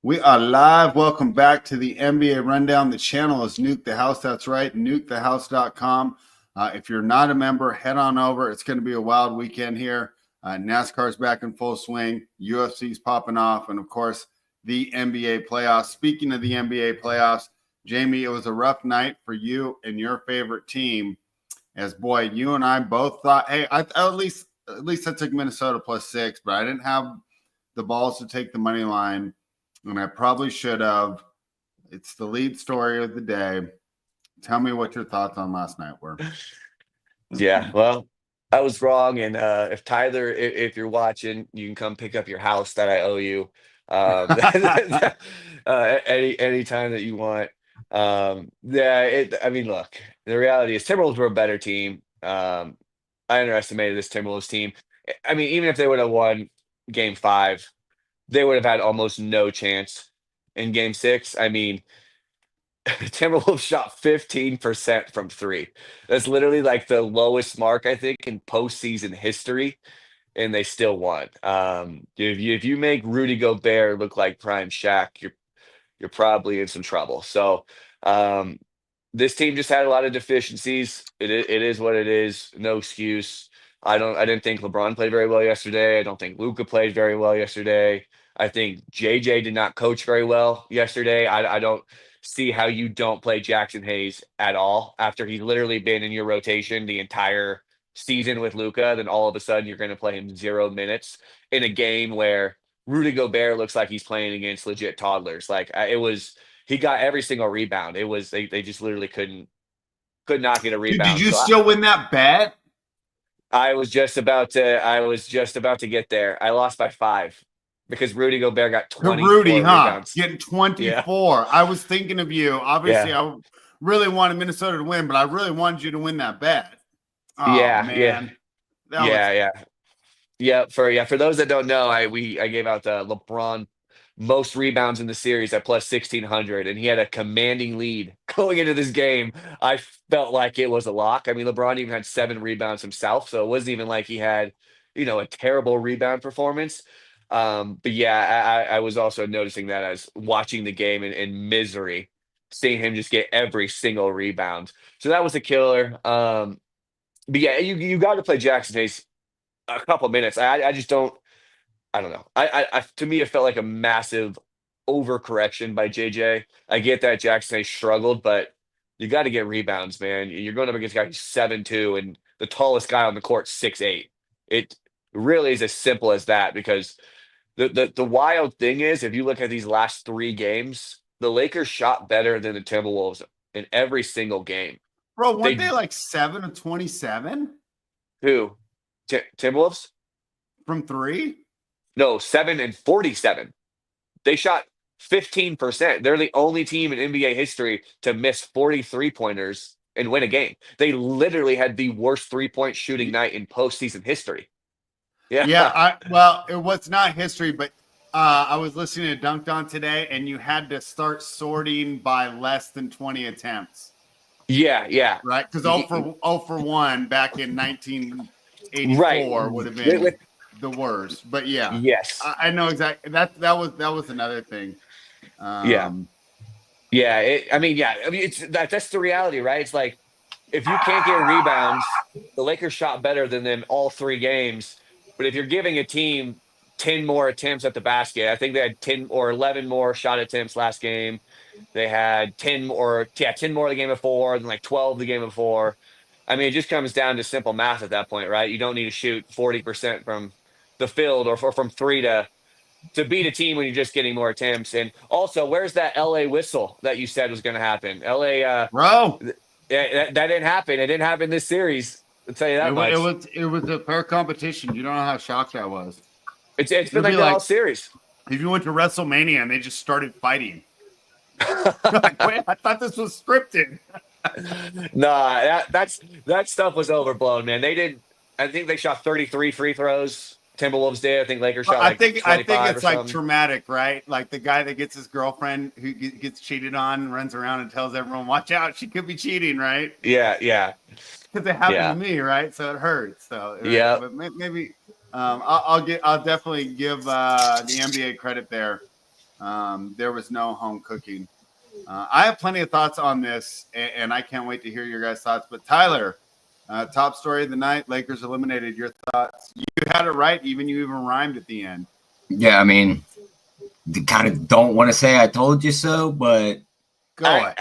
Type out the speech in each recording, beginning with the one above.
We are live. Welcome back to the NBA Rundown. The channel is Nuke the House. That's right, nukethehouse.com. If you're not a member, head on over. It's going to be a wild weekend here. NASCAR's back in full swing. UFC's popping off. And, of course, the NBA playoffs. Speaking of the NBA playoffs, Jayme, it was a rough night for you and your favorite team. As, boy, you and I both thought, hey, at least I took Minnesota +6, but I didn't have the balls to take the money line. And I probably should have. It's the lead story of the day. Tell me what your thoughts on last night were. Yeah, well, I was wrong. And if Tyler, if you're watching, you can come pick up your house that I owe you any time that you want. I mean, look, the reality is Timberwolves were a better team. I underestimated this Timberwolves team. I mean, even if they would have won game five, they would have had almost no chance in game six. I mean, Timberwolves shot 15% from three. That's literally like the lowest mark, I think, in postseason history, and they still won. If you make Rudy Gobert look like prime Shaq, you're probably in some trouble. So this team just had a lot of deficiencies. It is what it is. No excuse. I didn't think LeBron played very well yesterday. I don't think Luka played very well yesterday. I think JJ did not coach very well yesterday. I don't see how you don't play Jackson Hayes at all after he's literally been in your rotation the entire season with Luka. Then all of a sudden you're going to play him 0 minutes in a game where Rudy Gobert looks like he's playing against legit toddlers. He got every single rebound. They just literally could not get a Dude, did rebound. you So still win that bet? I was just about to get there. I lost by 5 because Rudy Gobert got To Rudy, 24 huh? rebounds. Getting Yeah. 24. I was thinking of you. Obviously, Yeah. I really wanted Minnesota to win, but I really wanted you to win that bet. Oh, Yeah. Yeah. man. That was Yeah. Yeah. For those that don't know, I gave out the LeBron most rebounds in the series at plus 1,600, and he had a commanding lead going into this game. I felt like it was a lock. I mean, LeBron even had 7 rebounds himself, so it wasn't even like he had, a terrible rebound performance. But yeah, I was also noticing that as watching the game in misery, seeing him just get every single rebound. So that was a killer. But yeah, you got to play Jackson Hayes a couple minutes. I just don't. I don't know. To me, it felt like a massive overcorrection by JJ. I get that Jackson Hayes struggled, but you got to get rebounds, man. You're going up against a guy who's 7'2", and the tallest guy on the court 6'8". It really is as simple as that. Because the wild thing is, if you look at these last 3 games, the Lakers shot better than the Timberwolves in every single game. bro. Weren't They they like 7 of 27 who Timberwolves? from three? No, 7 and 47. They shot 15%. They're the only team in NBA history to miss 43 pointers and win a game. They literally had the worst 3-point shooting night in postseason history. Yeah. Yeah, well, it was not history, but I was listening to Dunked On today, and you had to start sorting by less than 20 attempts, Yeah, yeah. right? Because oh for 1 back in 1984 Right. would have been the worst. But yeah, Yes. I know exactly that was another thing. Yeah. Um, Yeah. I mean, that's the reality, right? It's like if you can't get rebounds, the Lakers shot better than them all 3 games. But if you're giving a team 10 more attempts at the basket, I think they had 10 or 11 more shot attempts last game. They had 10 more the game before, and like 12 the game before. I mean, it just comes down to simple math at that point, right? You don't need to shoot 40% from the field or from three to beat a team when you're just getting more attempts. And also, where's that LA whistle that you said was going to happen? LA, bro, that didn't happen. It didn't happen this series. I'll tell you that much. it was a fair competition. You don't know how shocked I was. It's It been would like be that all like series. if you went to WrestleMania and they just started fighting. Like, wait, I thought this was scripted. Nah, that stuff was overblown, man. They did. I think they shot 33 free throws. Timberwolves did. I think Lakers shot like I think 25 or it's like something. traumatic, right? Like the guy that gets his girlfriend who gets cheated on, runs around and tells everyone, "Watch out, she could be cheating," right? Yeah, yeah, Because it happened to yeah, me, right? So it hurts. So right? yeah. But maybe I'll definitely give the NBA credit there. There was no home cooking. I have plenty of thoughts on this, and I can't wait to hear your guys' thoughts. But Tyler, top story of the night: Lakers eliminated. Your thoughts? You had it right. You even rhymed at the end. Yeah, I mean, kind of don't want to say I told you so, but Go ahead.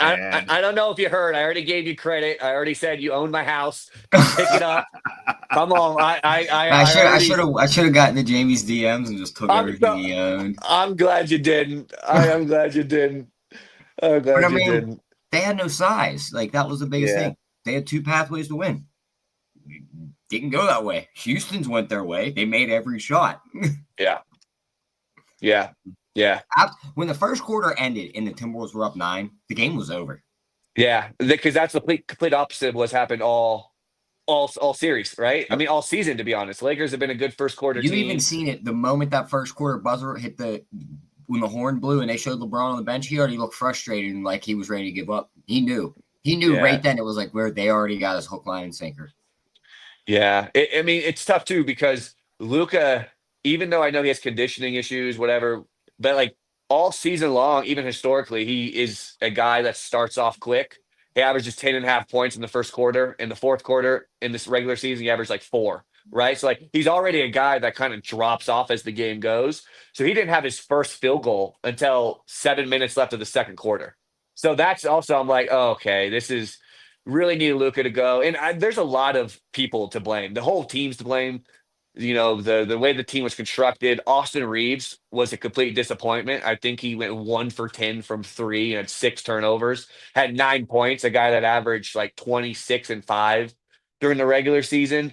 I don't know if you heard. I already gave you credit. I already said you own my house. Pick it up. Come on. I should have gotten to Jamie's DMs and just took everything he owned. I'm glad you didn't. I am glad you didn't. I'm glad you didn't. They had no size. Like, that was the biggest thing. They had two pathways to win. Didn't go that way. Houston's went their way. They made every shot. Yeah. When the first quarter ended and the Timberwolves were up 9, the game was over. Yeah, because that's the complete opposite of what's happened all series, right? I mean, all season, to be honest. Lakers have been a good first quarter team. You even seen it the moment that first quarter buzzer hit when the horn blew and they showed LeBron on the bench. He already looked frustrated and like he was ready to give up. He knew right then. It was like where they already got his hook, line, and sinker. Yeah, I mean, it's tough too because Luka, even though I know he has conditioning issues, whatever, but like all season long, even historically, he is a guy that starts off quick. He averages 10.5 points in the first quarter. In the fourth quarter, in this regular season, he averaged like 4, right? So like he's already a guy that kind of drops off as the game goes. So he didn't have his first field goal until 7 minutes left of the second quarter. So that's also, I'm like, oh, okay, this is really need Luka to go. And there's a lot of people to blame. The whole team's to blame. You know, the way the team was constructed. Austin Reeves was a complete disappointment. I think he went 1 for 10 from 3 and had 6 turnovers, had 9 points, a guy that averaged like 26 and 5 during the regular season.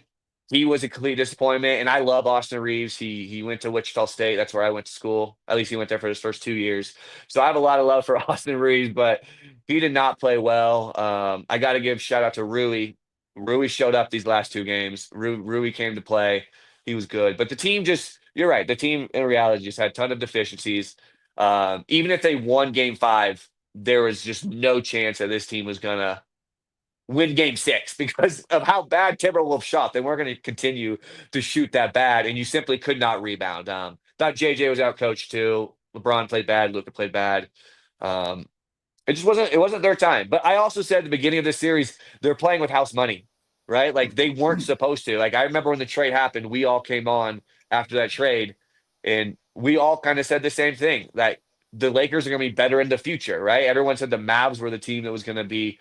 He was a complete disappointment. And I love Austin Reeves. He went to Wichita State. That's where I went to school. At least he went there for his first 2 years. So I have a lot of love for Austin Reeves, but he did not play well. I got to give shout out to Rui. Rui showed up these last 2 games. Rui came to play. He was good, but the team you're right. The team in reality just had a ton of deficiencies. Even if they won game 5, there was just no chance that this team was going to win game 6 because of how bad Timberwolves shot. They weren't going to continue to shoot that bad, and you simply could not rebound. Thought JJ was out coached too. LeBron played bad. Luka played bad. It wasn't their time. But I also said at the beginning of this series, they're playing with house money. Right? Like they weren't supposed to. Like I remember when the trade happened, we all came on after that trade and we all kind of said the same thing, that the Lakers are going to be better in the future, right? Everyone said the Mavs were the team that was going to be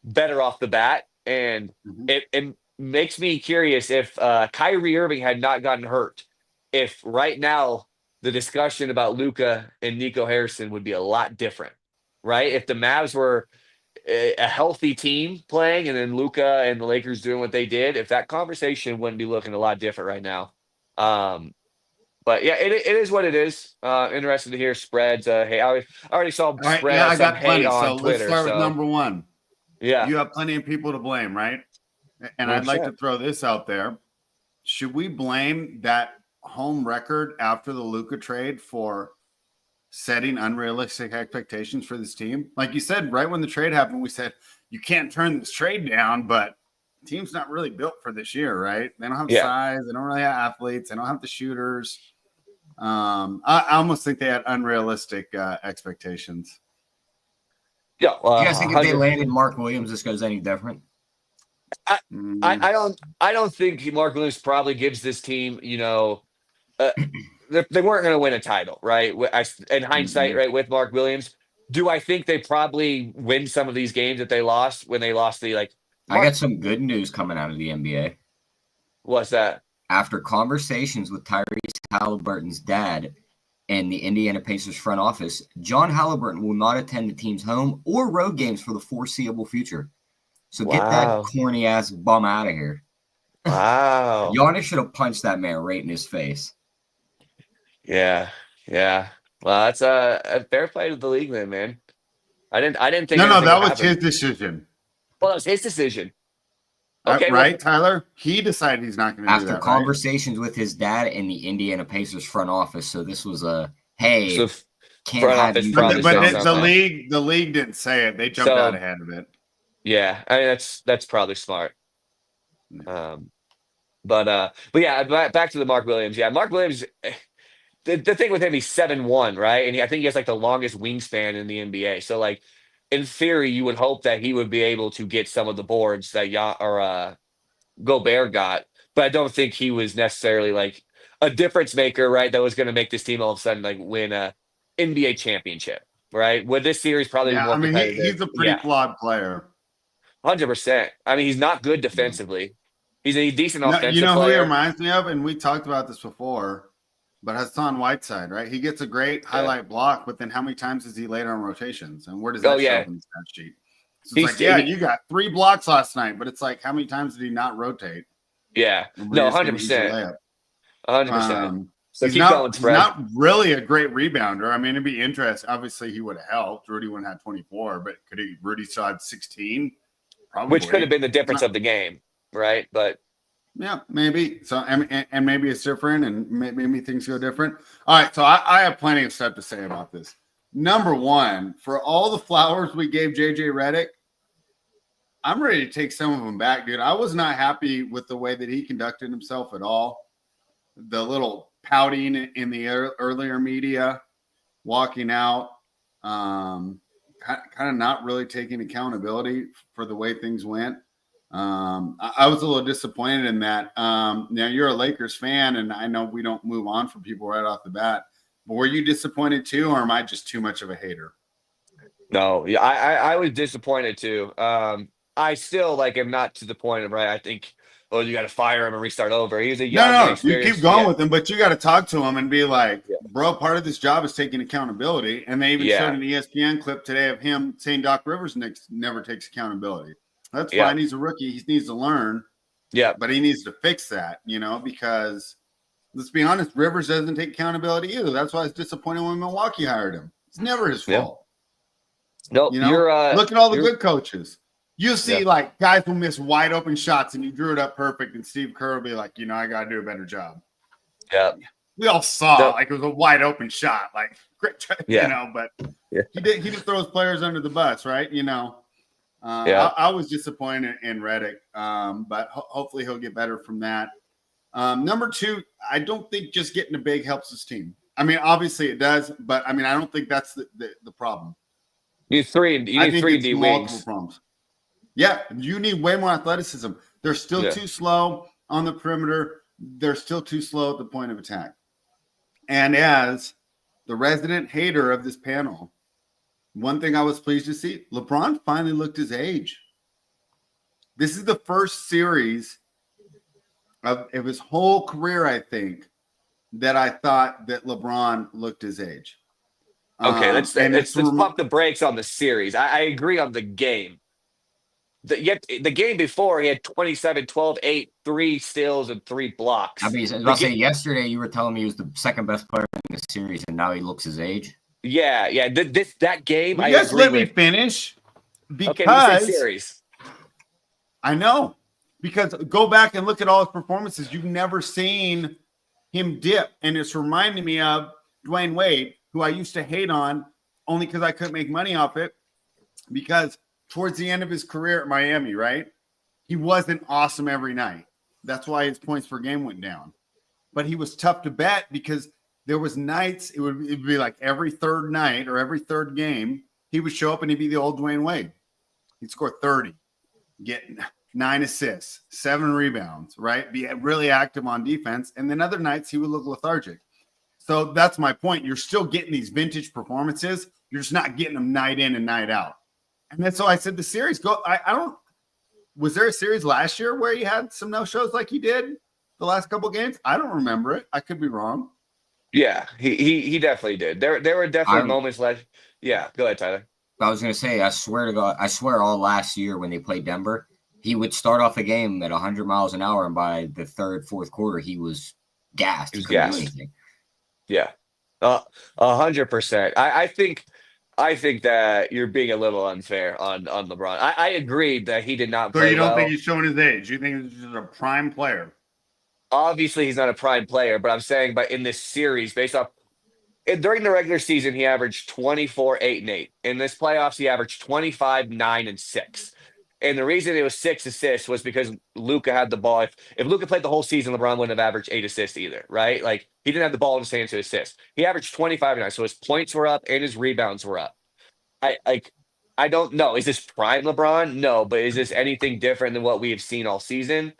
better off the bat. And it makes me curious if Kyrie Irving had not gotten hurt, if right now the discussion about Luka and Nico Harrison would be a lot different, right? If the Mavs were a healthy team playing and then Luka and the Lakers doing what they did, if that conversation wouldn't be looking a lot different right now. But yeah, it is what it is. Interested to hear spreads. Hey, I already saw spreads. Yeah, I got plenty. On so Twitter, let's start with number 1. Yeah. You have plenty of people to blame, right? And I'd like to throw this out there. Should we blame that home record after the Luka trade for setting unrealistic expectations for this team? Like you said, right when the trade happened, we said, you can't turn this trade down, but the team's not really built for this year, right? They don't have size. They don't really have athletes. They don't have the shooters. I almost think they had unrealistic expectations. Yeah. You guys think if they landed Mark Williams, this goes any different? I don't think Mark Williams probably gives this team, they weren't going to win a title, right? In hindsight, right, with Mark Williams, do I think they probably win some of these games that they lost when they lost I got some good news coming out of the NBA. What's that? After conversations with Tyrese Halliburton's dad and the Indiana Pacers front office, John Halliburton will not attend the team's home or road games for the foreseeable future. So get that corny ass bum out of here. Wow. Giannis should have punched that man right in his face. Yeah. Well, that's a fair play to the league, then, man. I didn't think. No, that was his decision. Well, it was his decision. Okay, right, Tyler? He decided he's not going to do that. After conversations with his dad and the Indiana Pacers front office, so this was can't have you. But the league didn't say it. They jumped out ahead of it. Yeah, I mean that's probably smart. But yeah, back to the Mark Williams. Yeah, Mark Williams. the thing with him, he's 7'1", right? And I think he has like the longest wingspan in the NBA. So like in theory, you would hope that he would be able to get some of the boards that Gobert got, but I don't think he was necessarily like a difference maker, right? That was going to make this team all of a sudden like win a NBA championship, right? Would this series probably be Yeah, more I mean competitive? he's a pretty flawed player. 100%. I mean, he's not good defensively. He's a decent No, you offensive know who he player. reminds me of, and we talked about this before, but Hassan Whiteside, right? He gets a great highlight block, but then how many times is he late on rotations, and where does that show up in the stat sheet? So it's like, yeah, you got 3 blocks last night, but it's like, how many times did he not rotate? Yeah, no, 100%, 100%. So he's not really a great rebounder. I mean, it'd be interesting. Obviously, he would have helped. Rudy wouldn't have had 24, but Rudy still had 16? Probably. Which could have been the difference of the game, right? But yeah, maybe. So, and maybe it's different, and maybe things go different. All right, so I have plenty of stuff to say about this. Number one, for all the flowers we gave JJ Redick, I'm ready to take some of them back, dude. I was not happy with the way that he conducted himself at all. The little pouting in the earlier media, walking out, kind of not really taking accountability for the way things went. I was a little disappointed in that. Now you're a Lakers fan, and I know we don't move on from people right off the bat, but were you disappointed too, or am I just too much of a hater? No, yeah, I was disappointed too. I still am not to the point of, right, I think, oh, you got to fire him and restart over. He's a young, you keep going with him, but you got to talk to him and be like, bro, part of this job is taking accountability. And they even showed an ESPN clip today of him saying Doc Rivers never takes accountability. That's fine. He's a rookie. He needs to learn. Yeah. But he needs to fix that, because let's be honest, Rivers doesn't take accountability either. That's why it's disappointing when Milwaukee hired him. It's never his fault. No, look at all the good coaches. You see, guys will miss wide open shots, and you drew it up perfect, and Steve Kerr will be like, I got to do a better job. Yeah. We all saw it was a wide open shot, great, but he didn't throw his players under the bus, right? I was disappointed in Redick, but hopefully he'll get better from that. Number two, I don't think just getting a big helps his team. I mean, obviously it does, but I don't think that's the problem. You need three D wings. Problems. Yeah, you need way more athleticism. They're still too slow on the perimeter. They're still too slow at the point of attack. And as the resident hater of this panel, one thing I was pleased to see, LeBron finally looked his age. This is the first series of his whole career, I think, that I thought that LeBron looked his age. Okay, let's pump the brakes on the series. I agree on the game. The game before, he had 27, 12, 8, 3 steals, and 3 blocks. I was about to say, yesterday you were telling me he was the second best player in the series, and now he looks his age. Yeah. That game, you guys let me finish. Because series. I know. Because go back and look at all his performances. You've never seen him dip. And it's reminding me of Dwayne Wade, who I used to hate on only because I couldn't make money off it. Because towards the end of his career at Miami, right? He wasn't awesome every night. That's why his points per game went down. But he was tough to bet because there was nights, it would be like every third night or every third game, he would show up and he'd be the old Dwayne Wade. He'd score 30, get 9 assists, 7 rebounds, right? Be really active on defense. And then other nights he would look lethargic. So that's my point. You're still getting these vintage performances. You're just not getting them night in and night out. And then so I said the series was there a series last year where he had some no-shows like he did the last couple games? I don't remember it. I could be wrong. Yeah, he definitely did. There were definitely moments left. Yeah, go ahead, Tyler. I was going to say, I swear to God, all last year when they played Denver, he would start off a game at 100 miles an hour, and by the third, fourth quarter, he was gassed. He was gassed. Yeah, 100%. I think that you're being a little unfair on LeBron. I agreed that he did not play well. So you don't think he's showing his age? You think he's just a prime player? Obviously, he's not a prime player, but I'm saying, in this series, based off during the regular season, he averaged 24, 8, and 8. In this playoffs, he averaged 25, 9, and 6. And the reason it was 6 assists was because Luka had the ball. If Luka played the whole season, LeBron wouldn't have averaged 8 assists either, right? Like he didn't have the ball in his hands to assist. He averaged 25 a night, so his points were up and his rebounds were up. I don't know. Is this prime LeBron? No, but is this anything different than what we have seen all season?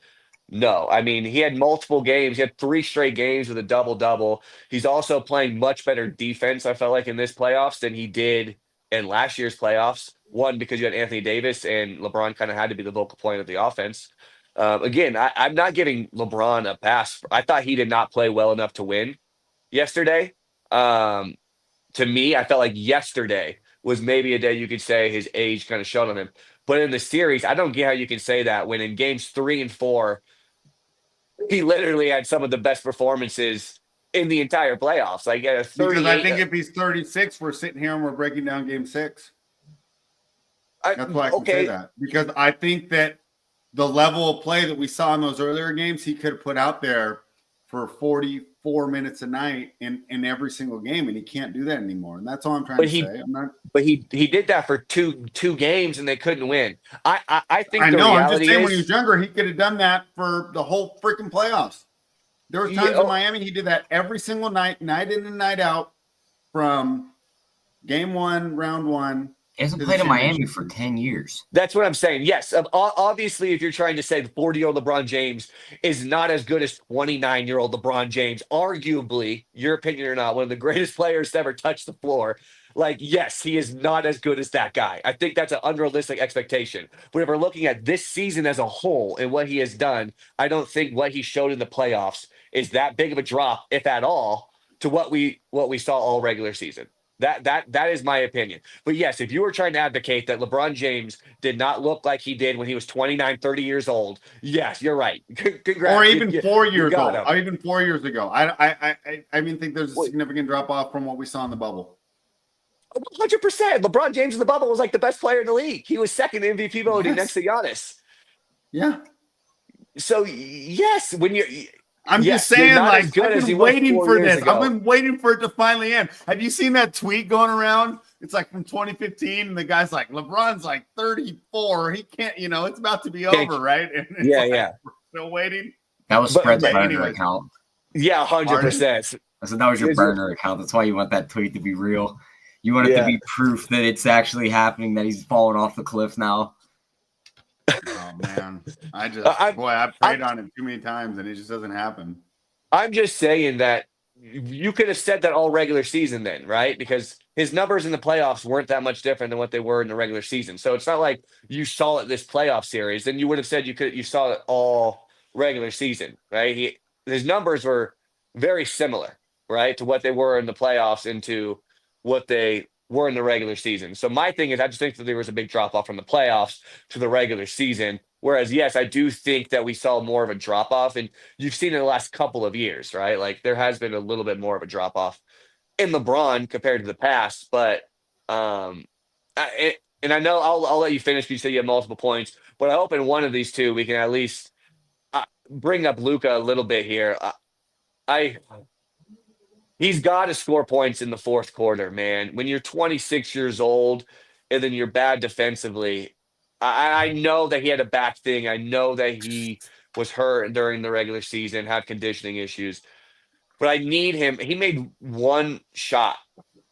No. I mean, he had multiple games. He had 3 straight games with a double-double. He's also playing much better defense, I felt like, in this playoffs than he did in last year's playoffs. One, because you had Anthony Davis and LeBron kind of had to be the vocal point of the offense. Again, I'm not giving LeBron a pass. I thought he did not play well enough to win yesterday. To me, I felt like yesterday was maybe a day you could say his age kind of showed on him. But in the series, I don't get how you can say that when in games 3 and 4, he literally had some of the best performances in the entire playoffs. Like at a 38. Because I think if he's 36, we're sitting here and we're breaking down game 6. That's why I can say that. Because I think that the level of play that we saw in those earlier games, he could have put out there for 44 minutes a night in every single game, and he can't do that anymore. And that's all I'm trying to say. But he did that for two games, and they couldn't win. I think I the know. I'm reality just saying is, when he was younger, he could have done that for the whole freaking playoffs. There were times in Miami he did that every single night, night in and night out, from game 1, round 1. He hasn't played in Miami for 10 years. That's what I'm saying. Yes. Obviously, if you're trying to say the 40-year-old LeBron James is not as good as 29-year-old LeBron James, arguably, your opinion or not, one of the greatest players to ever touch the floor, like, yes, he is not as good as that guy. I think that's an unrealistic expectation. But if we're looking at this season as a whole and what he has done, I don't think what he showed in the playoffs is that big of a drop, if at all, to what we saw all regular season. That is my opinion. But yes, if you were trying to advocate that LeBron James did not look like he did when he was 29, 30 years old, yes, you're right. Congrats. Or even 4 years old. him. Or even 4 years ago. I even think there's a significant drop off from what we saw in the bubble. 100%. LeBron James in the bubble was like the best player in the league. He was second MVP voting next to Giannis. Yeah. So yes, when you're I'm just saying, like, I've been waiting for this. I've been waiting for it to finally end. Have you seen that tweet going around? It's like from 2015, and the guy's like, LeBron's like 34. He can't, it's about to be over, right? And it's yeah. We're still waiting. That was Fred's burner account. Yeah, 100%. I said that was your burner account. That's why you want that tweet to be real. You want it to be proof that it's actually happening, that he's falling off the cliff now. Oh man, I prayed on it too many times and it just doesn't happen. I'm just saying that you could have said that all regular season then, right? Because his numbers in the playoffs weren't that much different than what they were in the regular season. So it's not like you saw it this playoff series. Then you would have said you saw it all regular season, right? His numbers were very similar, right, to what they were in the playoffs and to what they were in the regular season. So my thing is, I just think that there was a big drop off from the playoffs to the regular season. Whereas, yes, I do think that we saw more of a drop off, and you've seen it in the last couple of years, right? Like there has been a little bit more of a drop off in LeBron compared to the past. But and I know I'll let you finish because you said you have multiple points, but I hope in one of these two we can at least bring up Luka a little bit here. He's got to score points in the fourth quarter, man. When you're 26 years old and then you're bad defensively, I know that he had a back thing. I know that he was hurt during the regular season, had conditioning issues. But I need him. He made one shot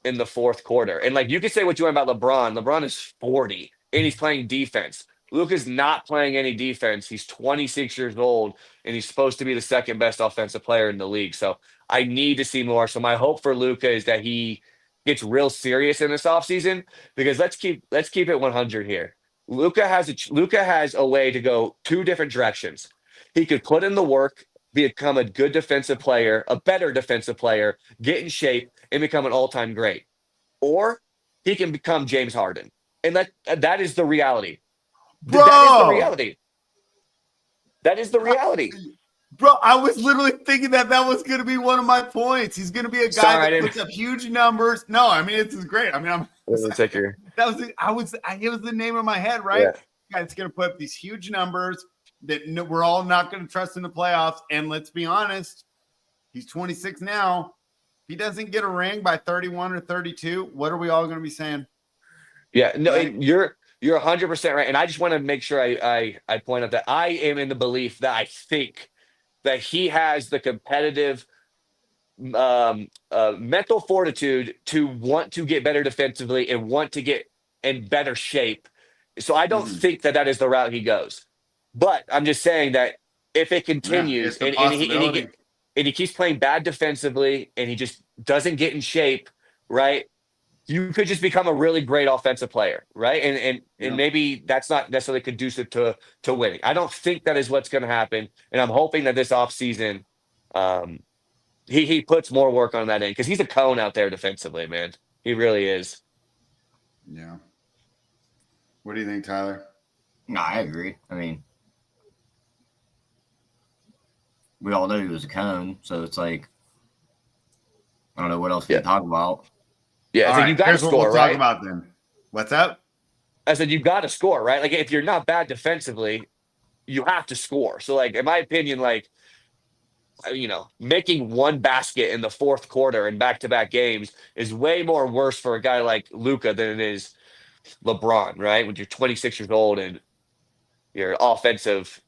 in the fourth quarter. And, like, you can say what you want about LeBron. LeBron is 40, and he's playing defense. Luka's not playing any defense. He's 26 years old, and he's supposed to be the second best offensive player in the league. So I need to see more. So my hope for Luka is that he gets real serious in this offseason, because let's keep it 100 here. Luka has a way to go two different directions. He could put in the work, become a good defensive player, a better defensive player, get in shape, and become an all-time great. Or he can become James Harden. And that is the reality. Bro, that is the reality. That is the reality. Bro, I was literally thinking that was going to be one of my points. He's going to be a guy that puts up huge numbers. No, I mean, it's great. I mean, it was the name of my head, right? Yeah. Guy's going to put up these huge numbers that we're all not going to trust in the playoffs. And let's be honest, he's 26 now. If he doesn't get a ring by 31 or 32, what are we all going to be saying? Yeah, no, right? You're 100% right. And I just want to make sure I point out that I am in the belief that I think that he has the competitive mental fortitude to want to get better defensively and want to get in better shape. So I don't think that is the route he goes. But I'm just saying that if it Yeah, continues it's a possibility. and he keeps playing bad defensively and he just doesn't get in shape, right? You could just become a really great offensive player, right? And maybe that's not necessarily conducive to winning. I don't think that is what's going to happen, and I'm hoping that this offseason, he puts more work on that end because he's a cone out there defensively, man. He really is. Yeah. What do you think, Tyler? No, I agree. I mean, we all know he was a cone, so it's like I don't know what else we can talk about. Yeah, so you got to score, we'll right? Talk about then. What's up? I said you got to score, right? Like if you're not bad defensively, you have to score. So like in my opinion, like making one basket in the fourth quarter in back-to-back games is way more worse for a guy like Luka than it is LeBron, right? When you're 26 years old and you're offensive,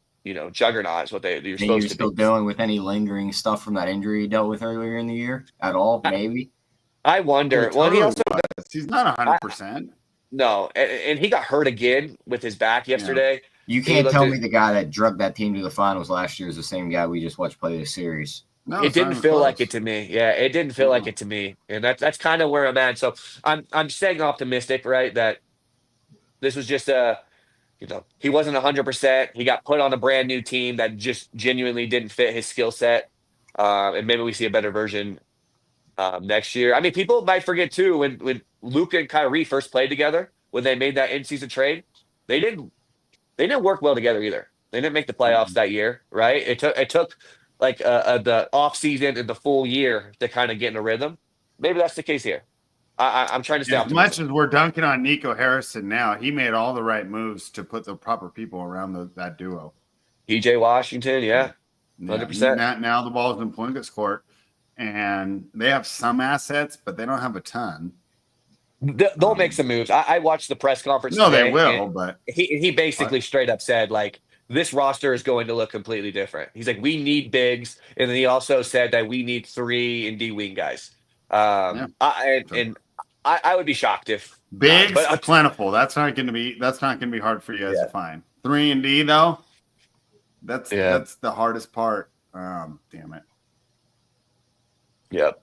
juggernaut is what you're And supposed you're to still be. dealing with any lingering stuff from that injury he dealt with earlier in the year at all? Maybe. I wonder. Well, he also he's not 100%. No, and he got hurt again with his back yesterday. You can't tell me the guy that drugged that team to the finals last year is the same guy we just watched play this series. No, it didn't feel like it to me. Yeah, it didn't feel like it to me, and that's kind of where I'm at. So I'm staying optimistic, right? That this was just he wasn't 100%. He got put on a brand new team that just genuinely didn't fit his skill set, and maybe we see a better version next year. I mean, people might forget too when Luka and Kyrie first played together when they made that in-season trade, they didn't work well together either. They didn't make the playoffs that year, right? It took like the off season and the full year to kind of get in a rhythm. Maybe that's the case here. I'm trying to stay optimistic. As much as we're dunking on Nico Harrison now, he made all the right moves to put the proper people around that duo. PJ Washington, 100%. Now the ball's in Plinkett's court, and they have some assets, but they don't have a ton. They'll make some moves. I watched the press conference. No, today, they will, but he basically straight up said like this roster is going to look completely different. He's like, we need bigs, and then he also said that we need 3 and D wing guys. I would be shocked if bigs are plentiful. That's not going to be hard for you guys to find. 3 and D though. That's the hardest part. Damn it. Yep.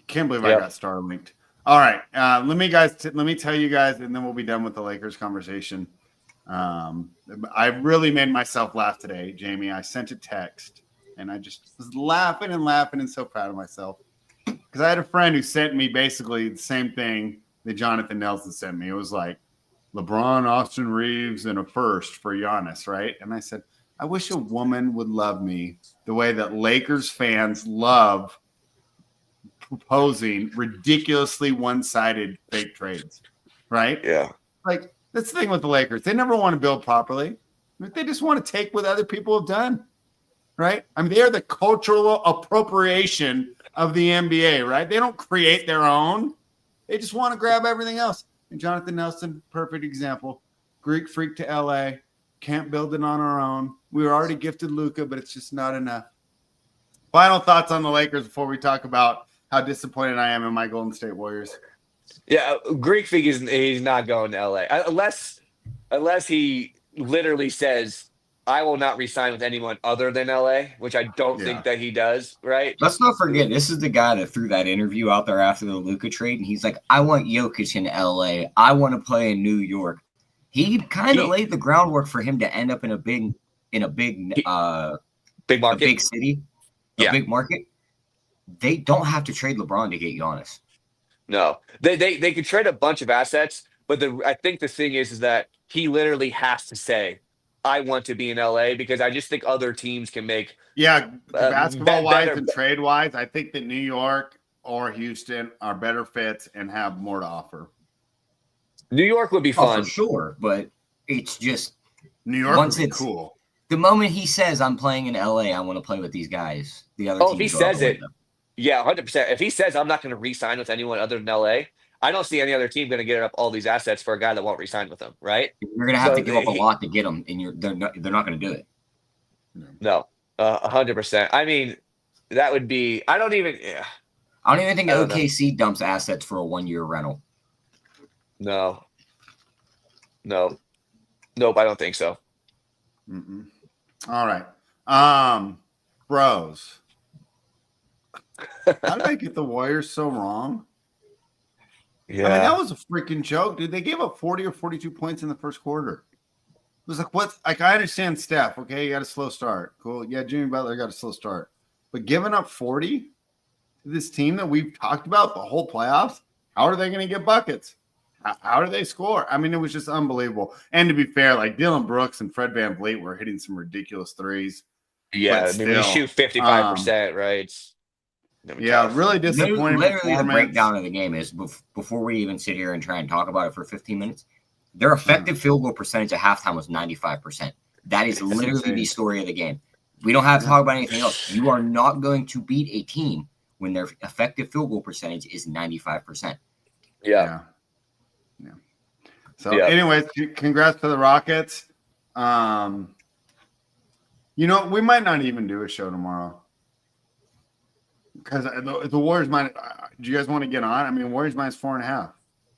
Can't believe I got Starlinked. All right, let me tell you guys, and then we'll be done with the Lakers conversation. I really made myself laugh today, Jayme. I sent a text, and I just was laughing and so proud of myself because I had a friend who sent me basically the same thing that Jonathan Nelson sent me. It was like LeBron, Austin Reeves, and a first for Giannis, right? And I said, I wish a woman would love me the way that Lakers fans love proposing ridiculously one-sided fake trades, right? Yeah. Like, that's the thing with the Lakers. They never want to build properly. They just want to take what other people have done, right? I mean, they are the cultural appropriation of the NBA, right? They don't create their own. They just want to grab everything else. And Jonathan Nelson, perfect example. Greek freak to LA. Can't build it on our own. We were already gifted Luka, but it's just not enough. Final thoughts on the Lakers before we talk about how disappointed I am in my Golden State Warriors. Yeah, Greek freak he's not going to LA unless he literally says, I will not resign with anyone other than LA, which I don't think that he does, right? Let's not forget, this is the guy that threw that interview out there after the Luka trade, and he's like, I want Jokic in LA. I want to play in New York. He kind of laid the groundwork for him to end up in a big market, a big city, big market. They don't have to trade LeBron to get Giannis. No, they could trade a bunch of assets, but I think the thing is that he literally has to say, I want to be in LA because I just think other teams can make basketball wise and trade wise. I think that New York or Houston are better fits and have more to offer. New York would be fun for sure, but it's just New York would be cool. The moment he says, I'm playing in LA, I want to play with these guys. The other teams if he says it. Yeah, 100%. If he says I'm not going to re-sign with anyone other than LA, I don't see any other team going to get up all these assets for a guy that won't resign with them, right? You're going to have So to give up a lot to get them, and they're not going to do it. No, 100%. I mean, that would be. I don't even. Yeah, I don't even think I don't know. OKC dumps assets for a 1-year rental. No. Nope. I don't think so. Mm-mm. All right. Bros. How did I get the Warriors so wrong? Yeah. I mean, that was a freaking joke, dude. They gave up 40 or 42 points in the first quarter. It was like, what? Like, I understand Steph. Okay, you got a slow start. Cool. Yeah, Jimmy Butler got a slow start. But giving up 40 to this team that we've talked about the whole playoffs, how are they going to get buckets? How do they score? I mean, it was just unbelievable. And to be fair, like Dylan Brooks and Fred VanVleet were hitting some ridiculous threes. Yeah, But I mean, when you still, shoot 55%, right? It's gonna be yeah, tough. really disappointing. Literally, the performance. breakdown of the game is before we even sit here and try and talk about it for 15 minutes. Their effective field goal percentage at halftime was 95%. That is literally the story of the game. We don't have to talk about anything else. You are not going to beat a team when their effective field goal percentage is 95%. Yeah. So, anyways, congrats to the Rockets. You know, we might not even do a show tomorrow because the Warriors might. Do you guys want to get on? I mean, Warriors minus 4.5. I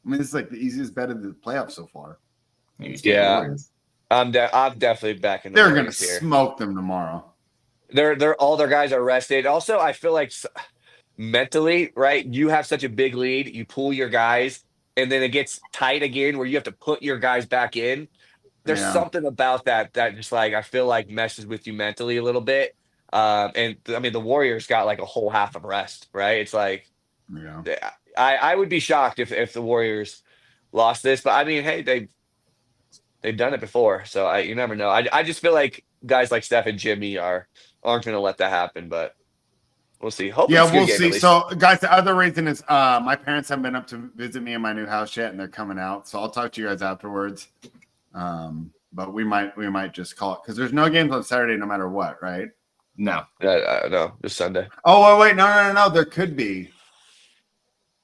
mean, this is like the easiest bet of the playoffs so far. Yeah. I'm definitely back in the They're going to here. smoke them tomorrow. They're all their guys are rested. Also, I feel like mentally, right? You have such a big lead, you pull your guys, and then it gets tight again where you have to put your guys back in. There's something about that just like I feel like messes with you mentally a little bit. And I mean, the Warriors got like a whole half of rest, right? It's like, I would be shocked if the Warriors lost this, but I mean, hey, they've done it before, so you never know. I just feel like guys like Steph and Jimmy aren't going to let that happen, but we'll see. Hopefully, yeah, we'll see. So, guys, the other reason is my parents haven't been up to visit me in my new house yet, and they're coming out. So I'll talk to you guys afterwards. But we might just call it because there's no games on Saturday, no matter what, right? No, no, just Sunday. Oh, wait, no. There could be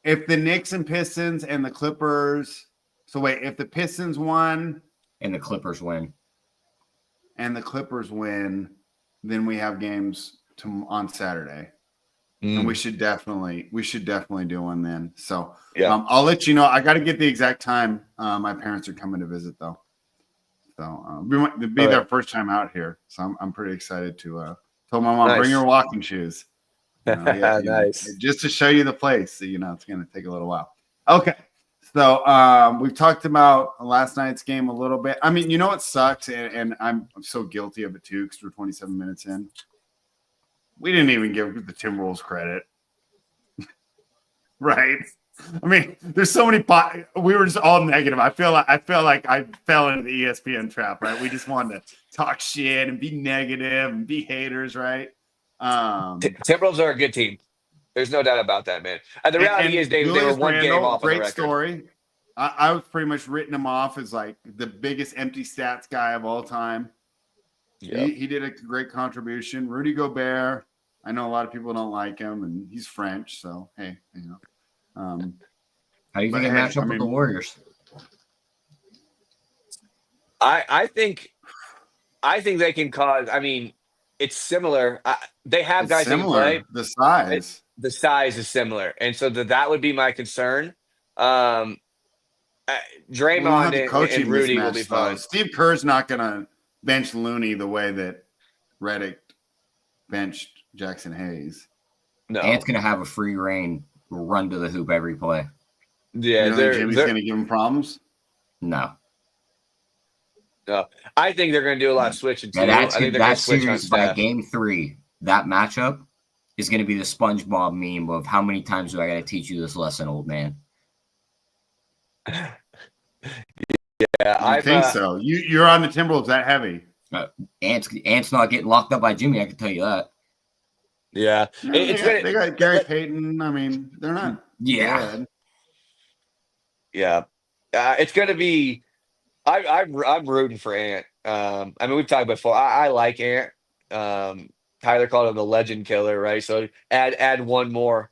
if the Knicks and Pistons and the Clippers. So wait, if the Pistons won and the Clippers win, then we have games on Saturday. And we should definitely do one then. So I'll let you know. I got to get the exact time. My parents are coming to visit though, so we might be their first time out here. So I'm pretty excited to tell my mom bring your walking shoes. Nice, just to show you the place. So, it's going to take a little while. Okay, so we've talked about last night's game a little bit. I mean, you know what sucks, and I'm so guilty of it too because we're 27 minutes in. We didn't even give the Timberwolves credit. Right? I mean, there's so many we were just all negative. I feel like I fell into the ESPN trap, right? We just wanted to talk shit and be negative and be haters, right? Timberwolves are a good team. There's no doubt about that, man. And the reality is they were one game off of the record. Great story. I was pretty much written him off as like the biggest empty stats guy of all time. Yeah. He did a great contribution. Rudy Gobert. I know a lot of people don't like him, and he's French, so hey, how do you think it match up with the Warriors? I think they can cause. I mean, it's similar. They have guys who can play. The size. The size is similar, and so that would be my concern. Draymond and Rudy will be fine. Steve Kerr's not going to bench Looney the way that Redick benched Jackson Hayes. No, Ant's going to have a free reign run to the hoop every play. Yeah, Jimmy's going to give him problems. No, I think they're going to do a lot of switching too. I think they're going to switch on by game 3. That matchup is going to be the SpongeBob meme of how many times do I got to teach you this lesson, old man? Yeah, I think so. You're on the Timberwolves that heavy. Ant's not getting locked up by Jimmy. I can tell you that. Yeah, they got Gary Payton. I mean, they're not. Yeah, it's going to be. I'm rooting for Ant. I mean, we've talked before. I like Ant. Tyler called him the legend killer, right? So add one more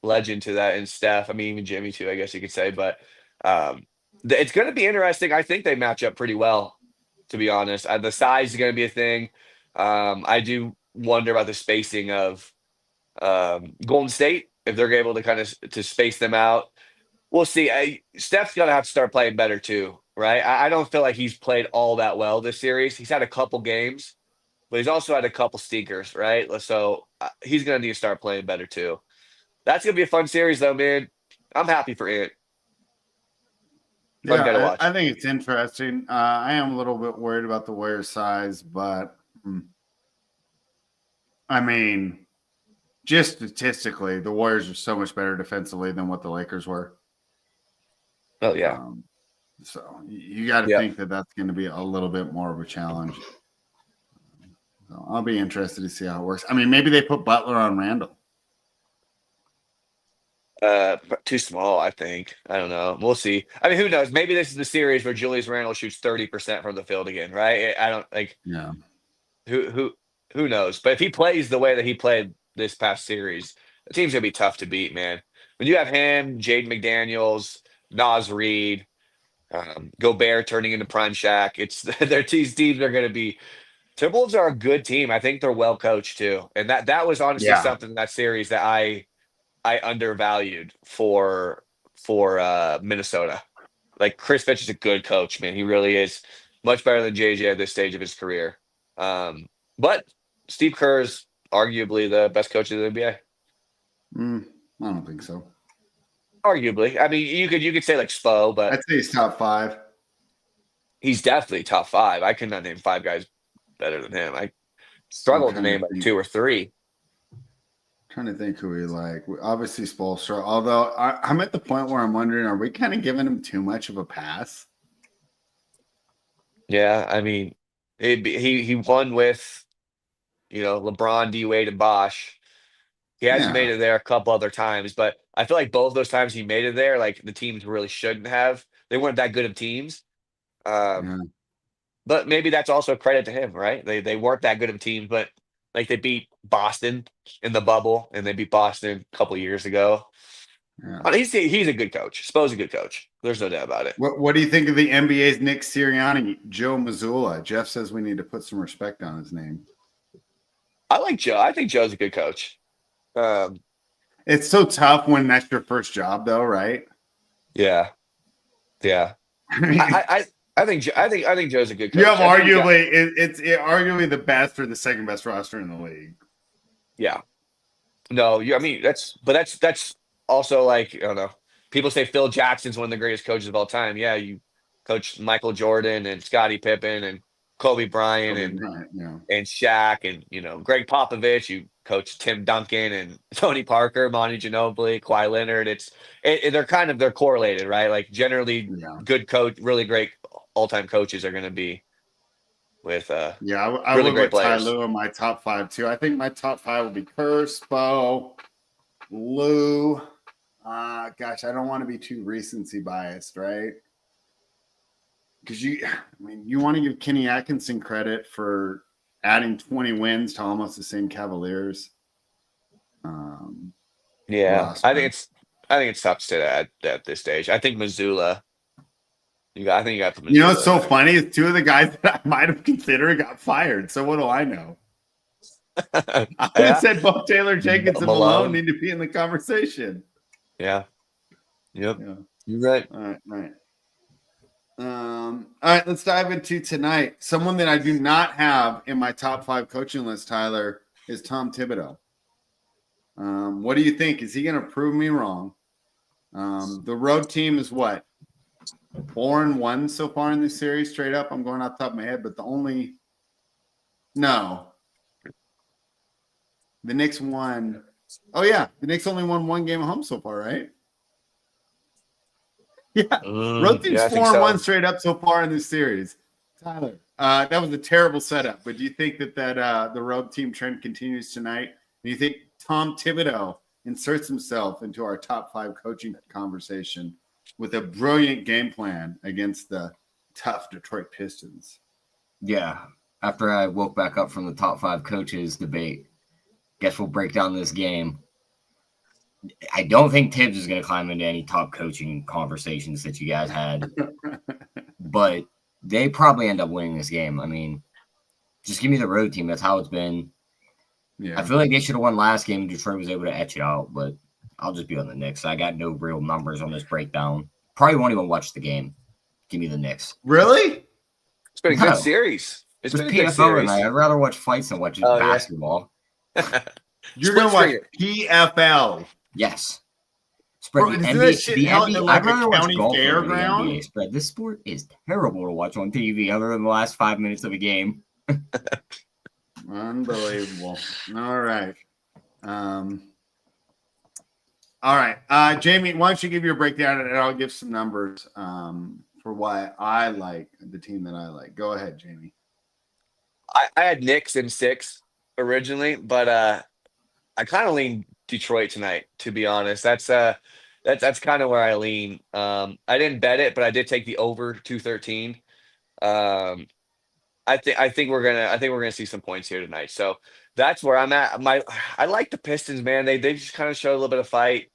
legend to that, and Steph. I mean, even Jimmy too, I guess you could say. But it's going to be interesting. I think they match up pretty well, to be honest. The size is going to be a thing. I do wonder about the spacing of Golden State, if they're able to kind of to space them out. We'll see. Steph's gonna have to start playing better too, right? I don't feel like he's played all that well this series. He's had a couple games, but he's also had a couple stinkers, right? So he's gonna need to start playing better too. That's gonna be a fun series, though, man. I'm happy for Ant. Fun guy to Yeah, watch. I think it's interesting. I am a little bit worried about the Warriors' size, but I mean, just statistically, the Warriors are so much better defensively than what the Lakers were. Oh yeah, So you got to yeah. think that that's going to be a little bit more of a challenge. So I'll be interested to see how it works. I mean, maybe they put Butler on Randall. But too small, I think. I don't know. We'll see. I mean, who knows? Maybe this is the series where Julius Randle shoots 30% from the field again, right? I don't like. Yeah. Who knows? But if he plays the way that he played this past series, the team's gonna be tough to beat, man. When you have him, Jaden McDaniels, Naz Reid, Gobert turning into Prime Shaq, it's these teams are gonna be. Timberwolves are a good team. I think they're well coached too, and that was honestly Yeah. something in that series that I undervalued for Minnesota. Like Chris Finch is a good coach, man. He really is much better than JJ at this stage of his career. But Steve Kerr is arguably the best coach of the NBA. I don't think so. Arguably, I mean, you could say like Spo, but I'd say he's top 5. he's definitely top 5. I could not name 5 guys better than him. I I'm struggled to trying name to like think. 2 or 3. Trying to think who we like. Obviously, Spoelstra. Although I'm at the point where I'm wondering, are we kind of giving him too much of a pass? Yeah, I mean, he won with LeBron, D Wade, and Bosh. He hasn't Yeah. made it there a couple other times, but I feel like both those times he made it there, like the teams really shouldn't have. They weren't that good of teams. Yeah. But maybe that's also a credit to him, right? They weren't that good of teams, but like they beat Boston in the bubble, and they beat Boston a couple years ago. Yeah. But he's a good coach. Spo's a good coach. There's no doubt about it. What do you think of the NBA's Nick Sirianni, Joe Mazzulla? Jeff says we need to put some respect on his name. I like Joe. I think Joe's a good coach. It's so tough when that's your first job, though, right? Yeah. I mean, I think Joe's a good coach. you have I think arguably it's arguably the best or the second best roster in the league. Yeah. No, I mean that's also like, I don't know. People say Phil Jackson's one of the greatest coaches of all time. Yeah, you coached Michael Jordan and Scottie Pippen and Kobe Bryant and Shaq and Greg Popovich. You coached Tim Duncan and Tony Parker, Monty Ginobili, Kawhi Leonard. They're correlated, right? Like generally good coach, really great all-time coaches are going to be with I really would great put Ty players. Lue in my top 5 too. I think my top 5 would be Kerr, Spo, Lou. Gosh, I don't want to be too recency biased, right? Because you want to give Kenny Atkinson credit for adding 20 wins to almost the same Cavaliers. Yeah, I think it's tough to say that at this stage. I think Missoula. I think you got the Missoula. You know what's so funny is 2 of the guys that I might have considered got fired. So what do I know? I would have said both Taylor Jenkins and Malone need to be in the conversation. Yeah. Yep. Yeah. You're right. All right. All right, let's dive into tonight. Someone that I do not have in my top 5 coaching list, Tyler, is Tom Thibodeau. What do you think? Is he going to prove me wrong? The road team is what? 4-1 so far in this series, straight up. I'm going off the top of my head, but the Knicks won. Oh, yeah. The Knicks only won 1 game at home so far, right? Yeah. Road team's 4-1 straight up so far in this series. Tyler, that was a terrible setup, but do you think that the road team trend continues tonight? Do you think Tom Thibodeau inserts himself into our top 5 coaching conversation with a brilliant game plan against the tough Detroit Pistons? Yeah. After I woke back up from the top 5 coaches debate, guess we'll break down this game. I don't think Tibbs is going to climb into any top coaching conversations that you guys had, but they probably end up winning this game. I mean, just give me the road team. That's how it's been. Yeah. I feel like they should have won last game. Detroit was able to etch it out, but I'll just be on the Knicks. I got no real numbers on this breakdown. Probably won't even watch the game. Give me the Knicks. Really? It's been a good series. It's been a good PFL series. tonight. I'd rather watch fights than watch basketball. You're going to watch PFL. Yes. Spread Bro, the isn't NBA. that shit The held NBA. at like I'd rather a watch county golf over the fairground? NBA spread. This sport is terrible to watch on TV other than the last 5 minutes of a game. Unbelievable. All right. All right. Jayme, why don't you give your breakdown and I'll give some numbers for why I like the team that I like. Go ahead, Jayme. I had Knicks in 6 originally, but I kind of lean Detroit tonight, to be honest. That's kind of where I lean. I didn't bet it, but I did take the over 213. I think we're gonna see some points here tonight. So that's where I'm at. I like the Pistons, man. They just kind of showed a little bit of fight.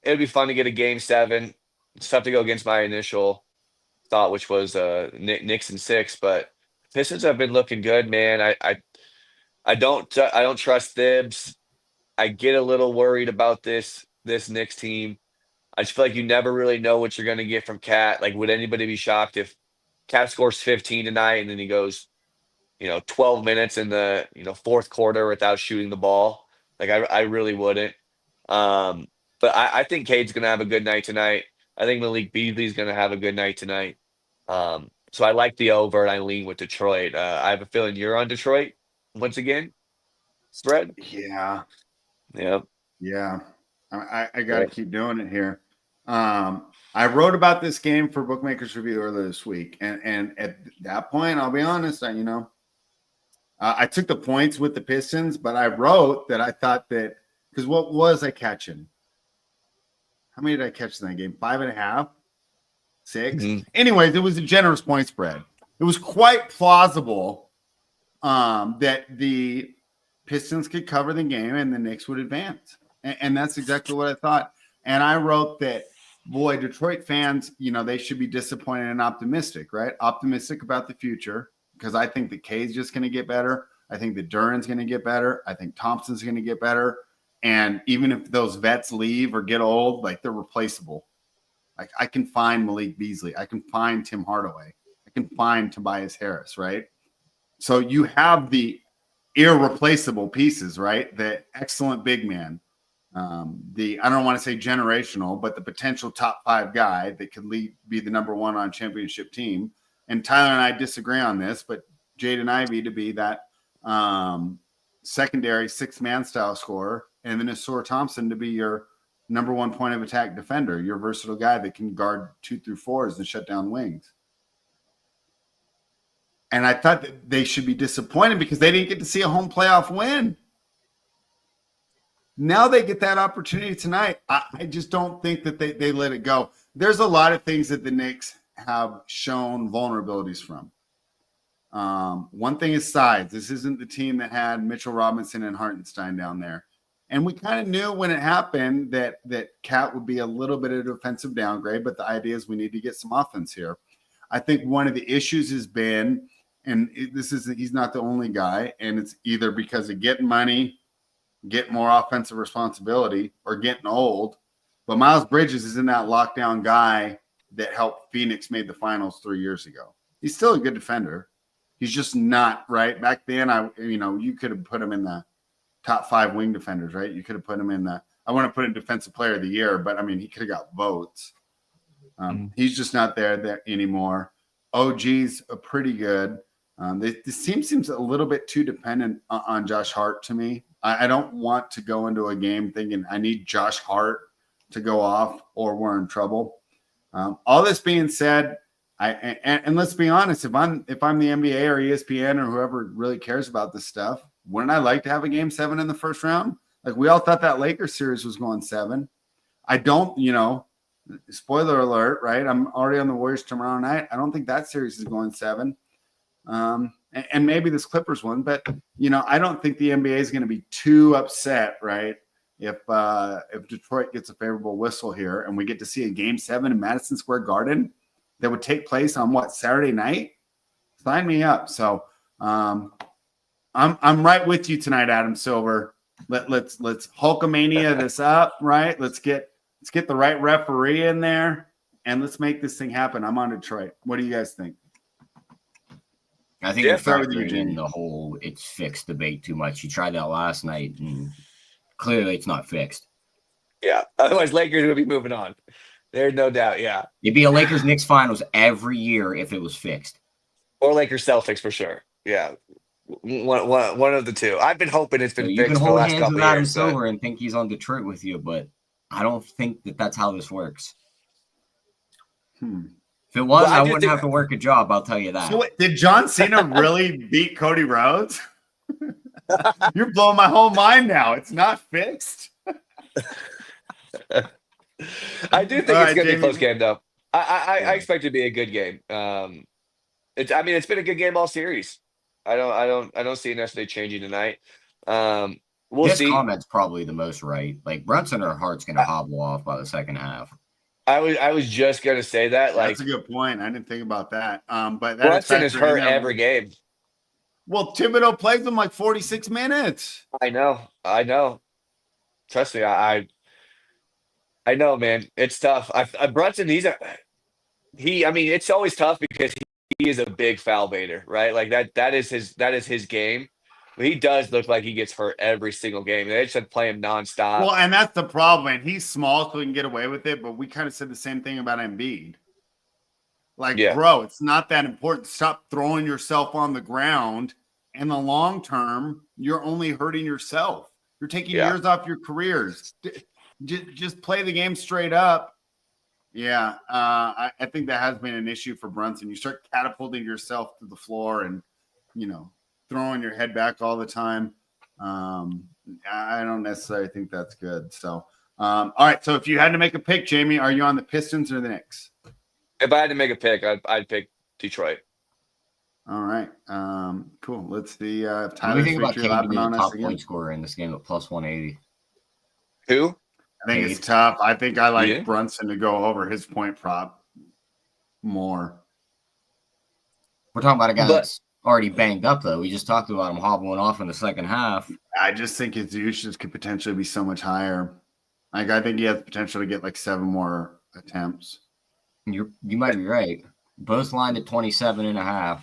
It'd be fun to get a game 7. It's tough to go against my initial thought, which was Knicks in 6, but Pistons have been looking good, man. I don't trust Thibs. I get a little worried about this Knicks team. I just feel like you never really know what you're gonna get from Cat. Like, would anybody be shocked if Cat scores 15 tonight and then he goes, 12 minutes in the fourth quarter without shooting the ball? Like, I really wouldn't. But I think Cade's gonna have a good night tonight. I think Malik Beasley's gonna have a good night tonight. So I like the over and I lean with Detroit. I have a feeling you're on Detroit once again. Spread? Yeah. Yep. Yeah. I got to keep doing it here. I wrote about this game for Bookmakers Review earlier this week. And at that point, I'll be honest, I took the points with the Pistons, but I wrote that I thought that because what was I catching? How many did I catch in that game? 5.5, 6. Mm-hmm. Anyways, it was a generous point spread. It was quite plausible that the Pistons could cover the game and the Knicks would advance. And that's exactly what I thought. And I wrote that, boy, Detroit fans, they should be disappointed and optimistic, right? Optimistic about the future because I think the K's just going to get better. I think the Duran's going to get better. I think Thompson's going to get better. And even if those vets leave or get old, like they're replaceable. Like I can find Malik Beasley. I can find Tim Hardaway. I can find Tobias Harris, right? So you have the irreplaceable pieces, right? The excellent big man. I don't want to say generational, but the potential top 5 guy that could be the number 1 on championship team. And Tyler and I disagree on this, but Jaden Ivey to be that secondary 6-man style scorer, and then Asur Thompson to be your number 1 point of attack defender, your versatile guy that can guard 2 through 4s and shut down wings. And I thought that they should be disappointed because they didn't get to see a home playoff win. Now they get that opportunity tonight. I just don't think that they let it go. There's a lot of things that the Knicks have shown vulnerabilities from. One thing is size. This isn't the team that had Mitchell Robinson and Hartenstein down there. And we kind of knew when it happened that Cat would be a little bit of a defensive downgrade, but the idea is we need to get some offense here. I think one of the issues has been, and he's not the only guy, and it's either because of getting money, getting more offensive responsibility, or getting old. But Miles Bridges isn't that lockdown guy that helped Phoenix made the finals 3 years ago. He's still a good defender. He's just not, right? Back then, you could have put him in the top 5 wing defenders, right? You could have put him in I want to put in defensive player of the year, but he could have got votes. He's just not there anymore. OG's pretty good. This team seems a little bit too dependent on Josh Hart to me. I don't want to go into a game thinking I need Josh Hart to go off or we're in trouble. All this being said, and let's be honest, if I'm the NBA or ESPN or whoever really cares about this stuff, wouldn't I like to have a game 7 in the first round? Like we all thought that Lakers series was going 7. I don't, spoiler alert, right? I'm already on the Warriors tomorrow night. I don't think that series is going 7. And maybe this Clippers one, but I don't think the NBA is going to be too upset, right? if Detroit gets a favorable whistle here and we get to see a Game 7 in Madison Square Garden that would take place on Saturday night. Sign me up. So I'm right with you tonight, Adam Silver. Let's Hulkamania this up, right? Let's get the right referee in there and let's make this thing happen. I'm on Detroit. What do you guys think? I think you're factoring in the whole it's fixed debate too much. You tried that last night, and clearly it's not fixed. Yeah. Otherwise, Lakers would be moving on. There's no doubt. Yeah. It'd be a Lakers-Knicks finals every year if it was fixed. Or Lakers-Celtics for sure. Yeah. One of the two. I've been hoping it's been fixed for the last couple of years. You can hold hands with Adam Silver and think he's on Detroit with you, but I don't think that's how this works. If it was, I wouldn't have to work a job, I'll tell you that. So wait, did John Cena really beat Cody Rhodes? You're blowing my whole mind now. It's not fixed. I do think it's going to be a close game, though. I expect it to be a good game. It's been a good game all series. I don't see it necessarily changing tonight. We'll see. This comment's probably the most right. Like Brunson or Hart's going to hobble off by the second half. I was just gonna say that. Like, that's a good point. I didn't think about that. But Brunson is hurt every game. Well, Thibodeau plays him like 46 minutes. I know. Trust me, I know, man. It's tough. Brunson, it's always tough because he is a big foul baiter, right? Like that is his game. But he does look like he gets hurt every single game. They just play him nonstop. Well, and that's the problem. And he's small, so he can get away with it. But we kind of said the same thing about Embiid. Like, bro, it's not that important. Stop throwing yourself on the ground. In the long term, you're only hurting yourself. You're taking years off your careers. Just play the game straight up. Yeah, I think that has been an issue for Brunson. You start catapulting yourself to the floor and, throwing your head back all the time. I don't necessarily think that's good. So, all right. So if you had to make a pick, Jayme, are you on the Pistons or the Knicks? If I had to make a pick, I'd pick Detroit. All right. Cool. Let's see. Tyler, what do you think about Cade to be the top point scorer in this game at plus 180? Who? I think it's tough. I think I like Brunson to go over his point prop more. We're talking about a guy that's already banged up, though. We just talked about him hobbling off in the second half. I just think his usage could potentially be so much higher. Like, I think he has potential to get like 7 more attempts. You might be right. Both lined at 27.5.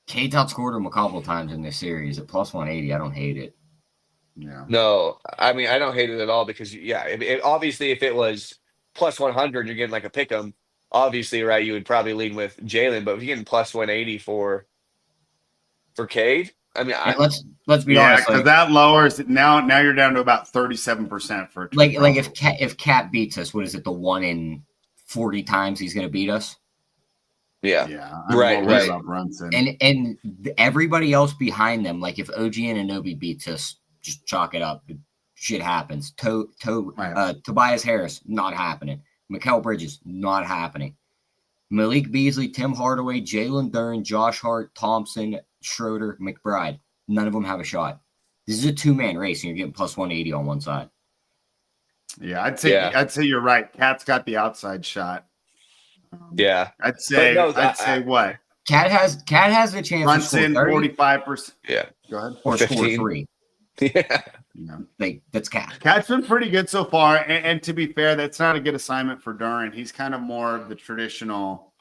Cade's outscored him a couple times in this series at plus 180. I don't hate it. Yeah. No, I don't hate it at all because, obviously if it was plus 100, you're getting like a pick 'em. Obviously, right, you would probably lean with Jalen, but if you're getting plus 180 for Cade, let's be honest. Yeah, because that lowers it. Now you're down to about 37% for if Cat beats us, what is it? The 1 in 40 times he's going to beat us. Yeah. Right. About Brunson. And everybody else behind them, like if OG Anunoby beats us, just chalk it up. Shit happens. Tobias Harris, not happening. Mikal Bridges, not happening. Malik Beasley, Tim Hardaway, Jalen Duren, Josh Hart, Thompson, Schroeder, McBride. None of them have a shot. This is a 2-man race, and you're getting plus 180 on one side. Yeah, I'd say you're right. Cat's got the outside shot. I'd say what? Cat has a chance. Brunson 45%. Yeah, go ahead. Or 3. Yeah. That's Cat. Cat's been pretty good so far, and to be fair, that's not a good assignment for Duren. He's kind of more of the traditional,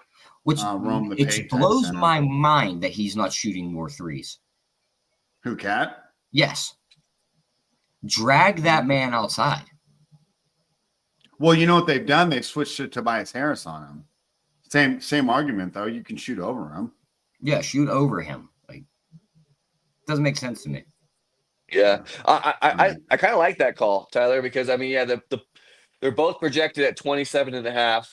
roam the paint. It blows my mind that he's not shooting more threes. Who, Cat? Yes. Drag that man outside. Well, you know what they've done? They've switched to Tobias Harris on him. Same argument though. You can shoot over him. Yeah, shoot over him. Doesn't make sense to me. Yeah, I kind of like that call, Tyler, because they're both projected at 27.5.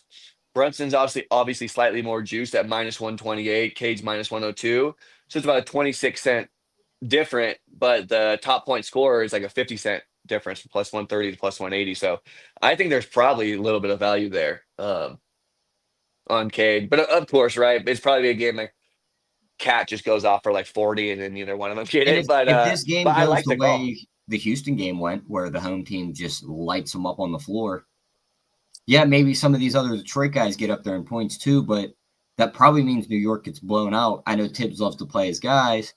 Brunson's obviously slightly more juiced at minus 128. Cade's minus 102, so it's about a 26-cent different. But the top point scorer is like a 50-cent difference from plus 130 to plus 180. So I think there's probably a little bit of value there on Cade. But of course, right, it's probably a game like Cat just goes off for like 40 and then neither one of them get it. If this game goes the way the Houston game went, where the home team just lights them up on the floor. Yeah, maybe some of these other Detroit guys get up there in points too, but that probably means New York gets blown out. I know Tibbs loves to play his guys.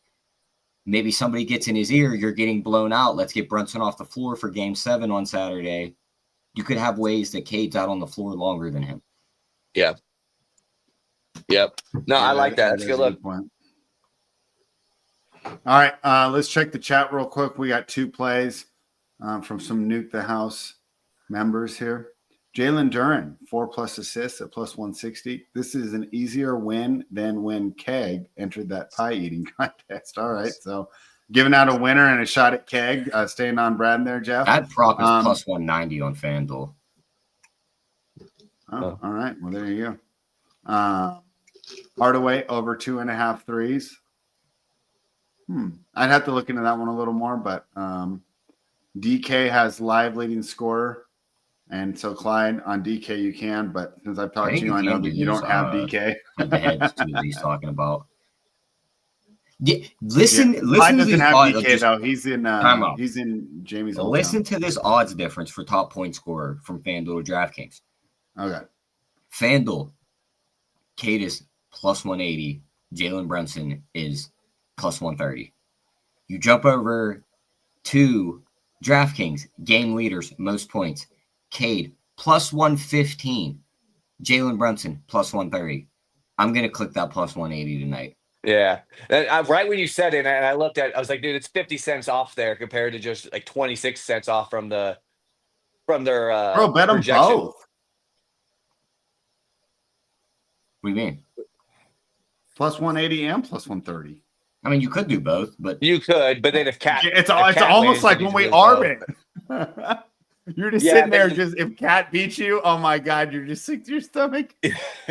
Maybe somebody gets in his ear, you're getting blown out. Let's get Brunson off the floor for game 7 on Saturday. You could have ways that Cade's out on the floor longer than him. Yeah. Yep. No, I like that. That's a good look. Point. All right, let's check the chat real quick. We got 2 plays from some Nuke the House members here. Jalen Duren, 4+ assists at +160. This is an easier win than when Keg entered that pie eating contest. All right, so giving out a winner and a shot at Keg, staying on brand there, Jeff. That prop is +190 on FanDuel. Oh, all right. Well, there you go. Hardaway over 2.5 threes. I'd have to look into that one a little more, but DK has live leading scorer. And so, Clyde, on DK you can, but since I've talked to you, I know that you don't have DK. The heads too that he's talking about. Yeah, listen Clyde to doesn't these have odds. DK though. He's in Jayme's old Listen town. to this odds difference for top point scorer from FanDuel to DraftKings. Okay. FanDuel, Cade is +180. Jalen Brunson is +130. You jump over to DraftKings, game leaders, most points. Cade +115. Jalen Brunson +130. I'm going to click that +180 tonight. Yeah. Right when you said it, and I looked at it, I was like, dude, it's 50 cents off there compared to just like 26 cents off from their Bro, bet them projection. both. What do you mean? +180 and +130. I mean, you could do both, but You could, but then if Cat, It's Cat almost wins, like then when you we lose both. arbit. You're just Yeah, sitting there. but- Just if Cat beats you, oh my god, you're just sick to your stomach.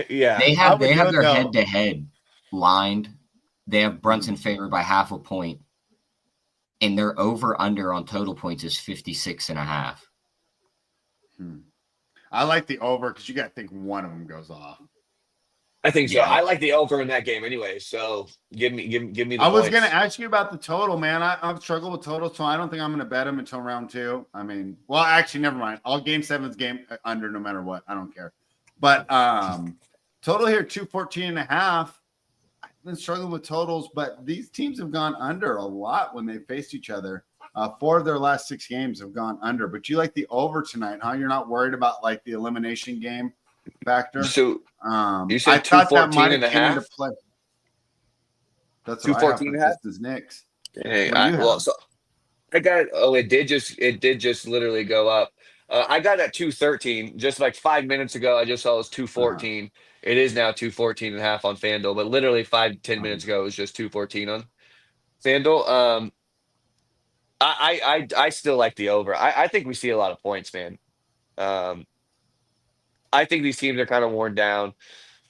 Yeah. they I have would do it, their though. head-to-head lined. They have Brunson favored by half a point, and their over/under on total points is 56.5. I like the over because you got to think one of them goes off. I think so. Yeah. I like the over in that game anyway. So give me the I was points. going to ask you about the total, man. I've struggled with total, so I don't think I'm going to bet him until round 2. I mean, well, actually, never mind. All game 7's game under no matter what. I don't care. But total here 214.5. I've been struggling with totals, but these teams have gone under a lot when they faced each other. 4 of their last 6 games have gone under. But you like the over tonight, huh? You're not worried about like the elimination game factor. So you said I thought that might 214 and a have came into half? play. That's what I have 214 for and a half? Pistons Knicks. Hey, What do you have? so I got. Oh, it did just literally go up. I got at 213 just like 5 minutes ago. I just saw it was 214. It is now 214 and a half on FanDuel, but literally 5-10 minutes ago it was just 214 on FanDuel. I still like the over. I think we see a lot of points, man. I think these teams are kind of worn down.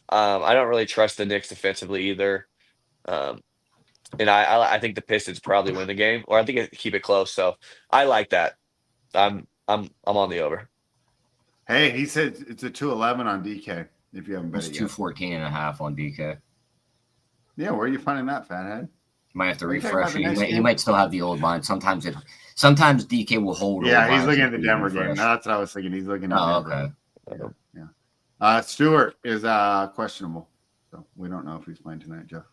I don't really trust the Knicks defensively either. And I think the Pistons probably win the game, or I think it keep it close. So I like that. I'm on the over. Hey, he said it's a 211 on DK. If you haven't bet It's it yet. 214.5 on DK. Yeah, where are you finding that, fathead? Might have to Are you talking about refresh the it. next He game? might still have the old line. Sometimes DK will hold. Yeah, old he's lines looking if at the we Denver game. refresh. That's what I was thinking. He's looking at Oh, Denver. okay. Stewart is questionable, so we don't know if he's playing tonight, Jeff.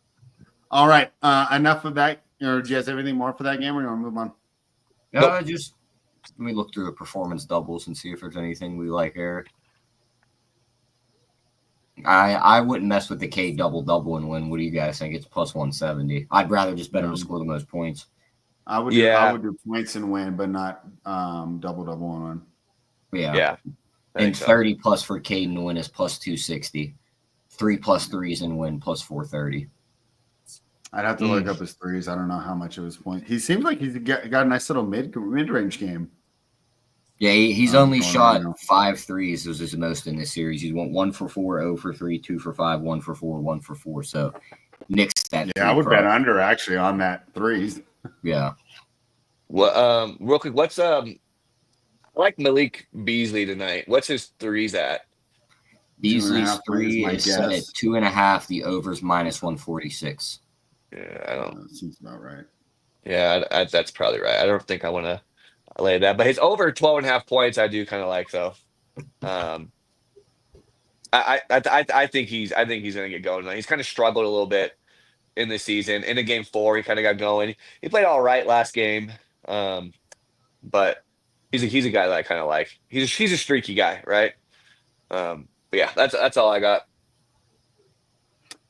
All right, enough of that. Or do you guys have anything more for that game, or you want to move on? Just let me look through the performance doubles and see if there's anything we like here. I wouldn't mess with the K double and win. What do you guys think? It's +170. I'd rather just bet him to score the most points. I would do points and win, but not double on one. Yeah. I And think so. 30 plus for Caden to win is +260. 3+ threes and win +430. I'd have to look up his threes. I don't know how much of his point. He seems like he's got a nice little mid-range game. Yeah, he's only going shot right now. 5 threes. This is his most in this series. He's went 1 for 4, 0 for 3, 2 for 5, 1 for 4, 1 for 4. So Knicks that. Yeah, I would bet under actually on that threes. Yeah. Well, real quick, what's I like Malik Beasley tonight. What's his threes at? Beasley's 2.5 3 my is set at guess. 2.5. The over's -146. Yeah, I don't. That seems about right. Yeah, that's probably right. I don't think I want to lay that, but his over 12.5 points, I do kind of like though. Um, I think he's going to get going. He's kind of struggled a little bit in this season. In a game 4, he kind of got going. He played all right last game, um, but he's a guy that I kind of like. He's a streaky guy, right? But yeah, that's all I got.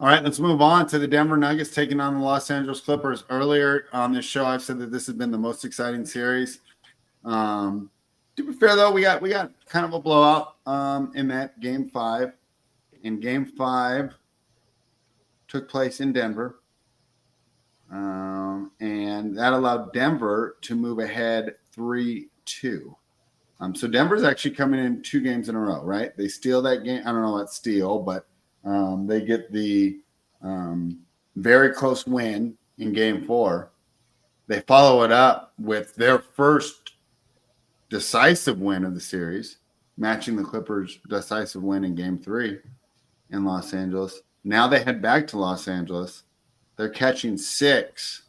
All right, let's move on to the Denver Nuggets taking on the Los Angeles Clippers. Earlier on this show, I've said that this has been the most exciting series. To be fair, though, we got kind of a blowout in that Game 5. And Game 5 took place in Denver. And that allowed Denver to move ahead 3-2. So Denver's actually coming in 2 games in a row, right? They steal that game. I don't know about steal, but they get the very close win in Game 4. They follow it up with their first decisive win of the series, matching the Clippers' decisive win in Game 3 in Los Angeles. Now they head back to Los Angeles. They're catching 6.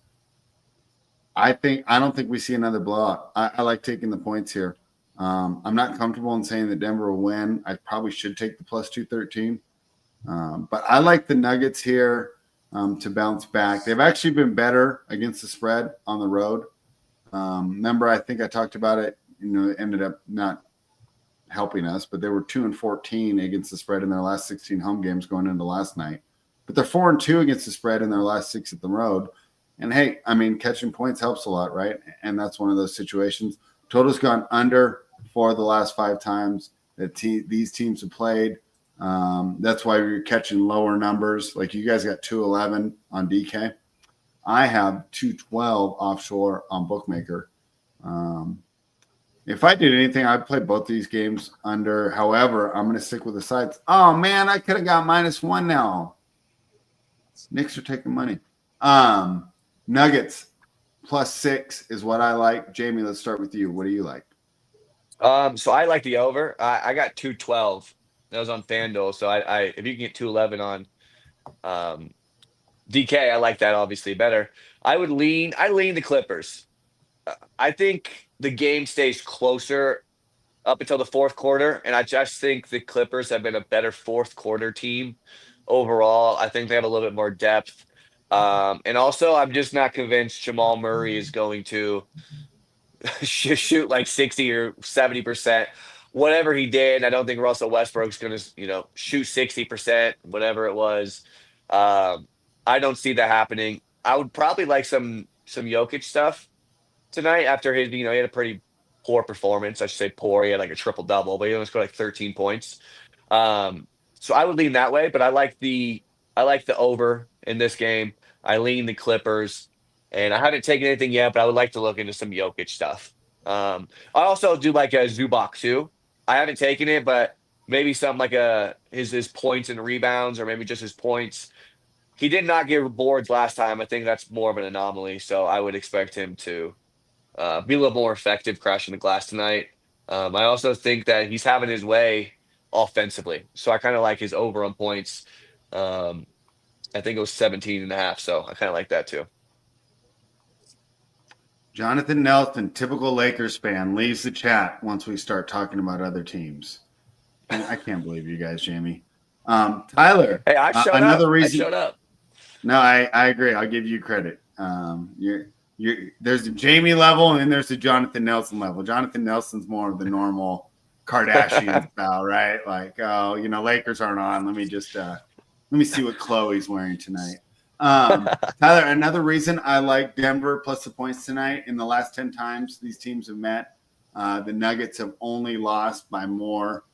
I don't think we see another blowout. I like taking the points here. I'm not comfortable in saying that Denver will win. I probably should take the plus 213. But I like the Nuggets here to bounce back. They've actually been better against the spread on the road. Remember, I think I talked about it. It ended up not helping us, but they were 2-14 against the spread in their last 16 home games going into last night. But they're 4-2 against the spread in their last 6 at the road. And hey, I mean, catching points helps a lot, right? And that's one of those situations. Total's gone under for the last 5 times that these teams have played. That's why you're catching lower numbers. Like you guys got 211 on DK. I have 212 offshore on Bookmaker. If I did anything, I'd play both these games under. However, I'm going to stick with the sides. Oh, man, I could have got -1 now. Knicks are taking money. Nuggets +6 is what I like. Jayme, let's start with you. What do you like? So I like the over. I got 212. That was on FanDuel. So I if you can get 211 on DK, I like that obviously better. I lean the Clippers. I think the game stays closer up until the 4th quarter, and I just think the Clippers have been a better 4th quarter team overall. I think they have a little bit more depth. And also, I'm just not convinced Jamal Murray is going to shoot like 60 or 70%. Whatever he did, I don't think Russell Westbrook's going to, shoot 60%, whatever it was. I don't see that happening. I would probably like some Jokic stuff tonight after his, he had a pretty poor performance. I should say poor. He had like a triple double, but he only scored like 13 points. So I would lean that way, but I like the over in this game. I lean the Clippers, and I haven't taken anything yet, but I would like to look into some Jokic stuff. I also do like a Zubac too. I haven't taken it, but maybe something like his points and rebounds, or maybe just his points. He did not get boards last time. I think that's more of an anomaly. So I would expect him to be a little more effective crashing the glass tonight. I also think that he's having his way offensively. So I kind of like his over on points. I think it was 17.5. So I kind of like that too. Jonathan Nelson, typical Lakers fan, leaves the chat once we start talking about other teams. I can't believe you guys, Jayme. Tyler. Hey, I showed another up. reason. I showed up. No, I agree. I'll give you credit. There's the Jayme level, and then there's the Jonathan Nelson level. Jonathan Nelson's more of the normal Kardashian style, right? Like, oh, Lakers aren't on. Let me just let me see what Chloe's wearing tonight. Tyler, another reason I like Denver plus the points tonight. In the last 10 times these teams have met, the Nuggets have only lost by more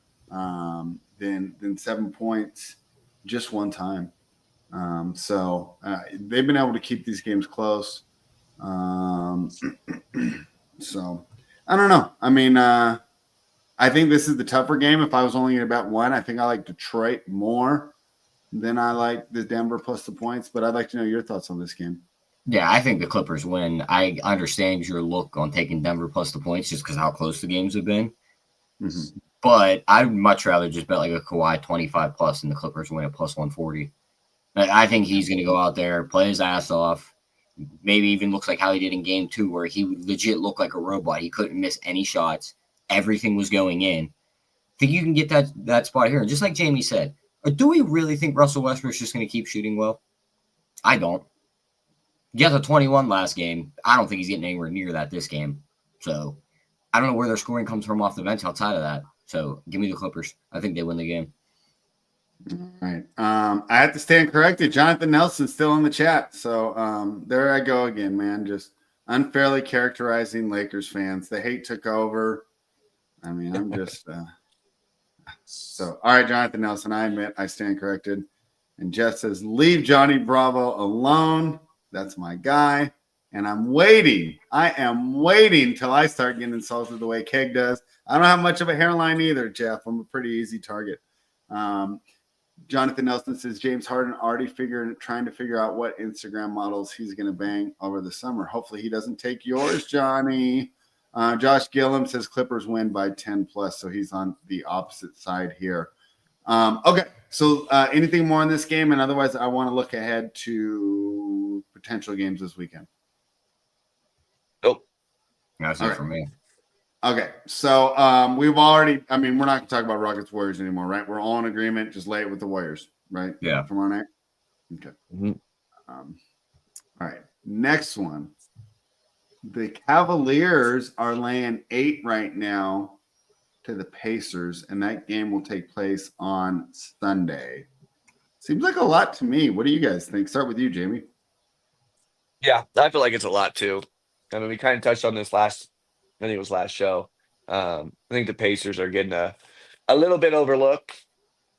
than 7 points just one time. So they've been able to keep these games close. So I don't know. I mean, I think this is the tougher game. If I was only going to bet one, I think I like Detroit more than I like the Denver plus the points. But I'd like to know your thoughts on this game. Yeah, I think the Clippers win. I understand your look on taking Denver plus the points just because how close the games have been. Mm-hmm. But I'd much rather just bet like a Kawhi 25 plus and the Clippers win at plus 140. I think he's going to go out there, play his ass off, maybe even looks like how he did in game 2, where he legit looked like a robot. He couldn't miss any shots. Everything was going in. I think you can get that spot here. And just like Jayme said, do we really think Russell Westbrook's just going to keep shooting well? I don't. He got the 21 last game. I don't think he's getting anywhere near that this game. So I don't know where their scoring comes from off the bench outside of that. So give me the Clippers. I think they win the game. All right. I have to stand corrected. Jonathan Nelson's still in the chat. So there I go again, man. Just unfairly characterizing Lakers fans. The hate took over. I mean, I'm just so all right, Jonathan Nelson. I admit I stand corrected. And Jeff says, leave Johnny Bravo alone. That's my guy. And I'm waiting. I am waiting till I start getting insulted the way Keg does. I don't have much of a hairline either, Jeff. I'm a pretty easy target. Jonathan Nelson says James Harden already trying to figure out what Instagram models he's going to bang over the summer. Hopefully he doesn't take yours, Johnny. Josh Gillum says Clippers win by 10 plus, so he's on the opposite side here. Okay, so anything more on this game? And otherwise, I want to look ahead to potential games this weekend. Nope. That's it for me. Okay, so we've already – I mean, we're not going to talk about Rockets-Warriors anymore, right? We're all in agreement. Just lay it with the Warriors, right? Yeah. Tomorrow night? Okay. Mm-hmm. All right, next one. The Cavaliers are laying 8 right now to the Pacers, and that game will take place on Sunday. Seems like a lot to me. What do you guys think? Start with you, Jayme. Yeah, I feel like it's a lot too. I mean, we kind of touched on this I think it was last show. I think the Pacers are getting a little bit overlooked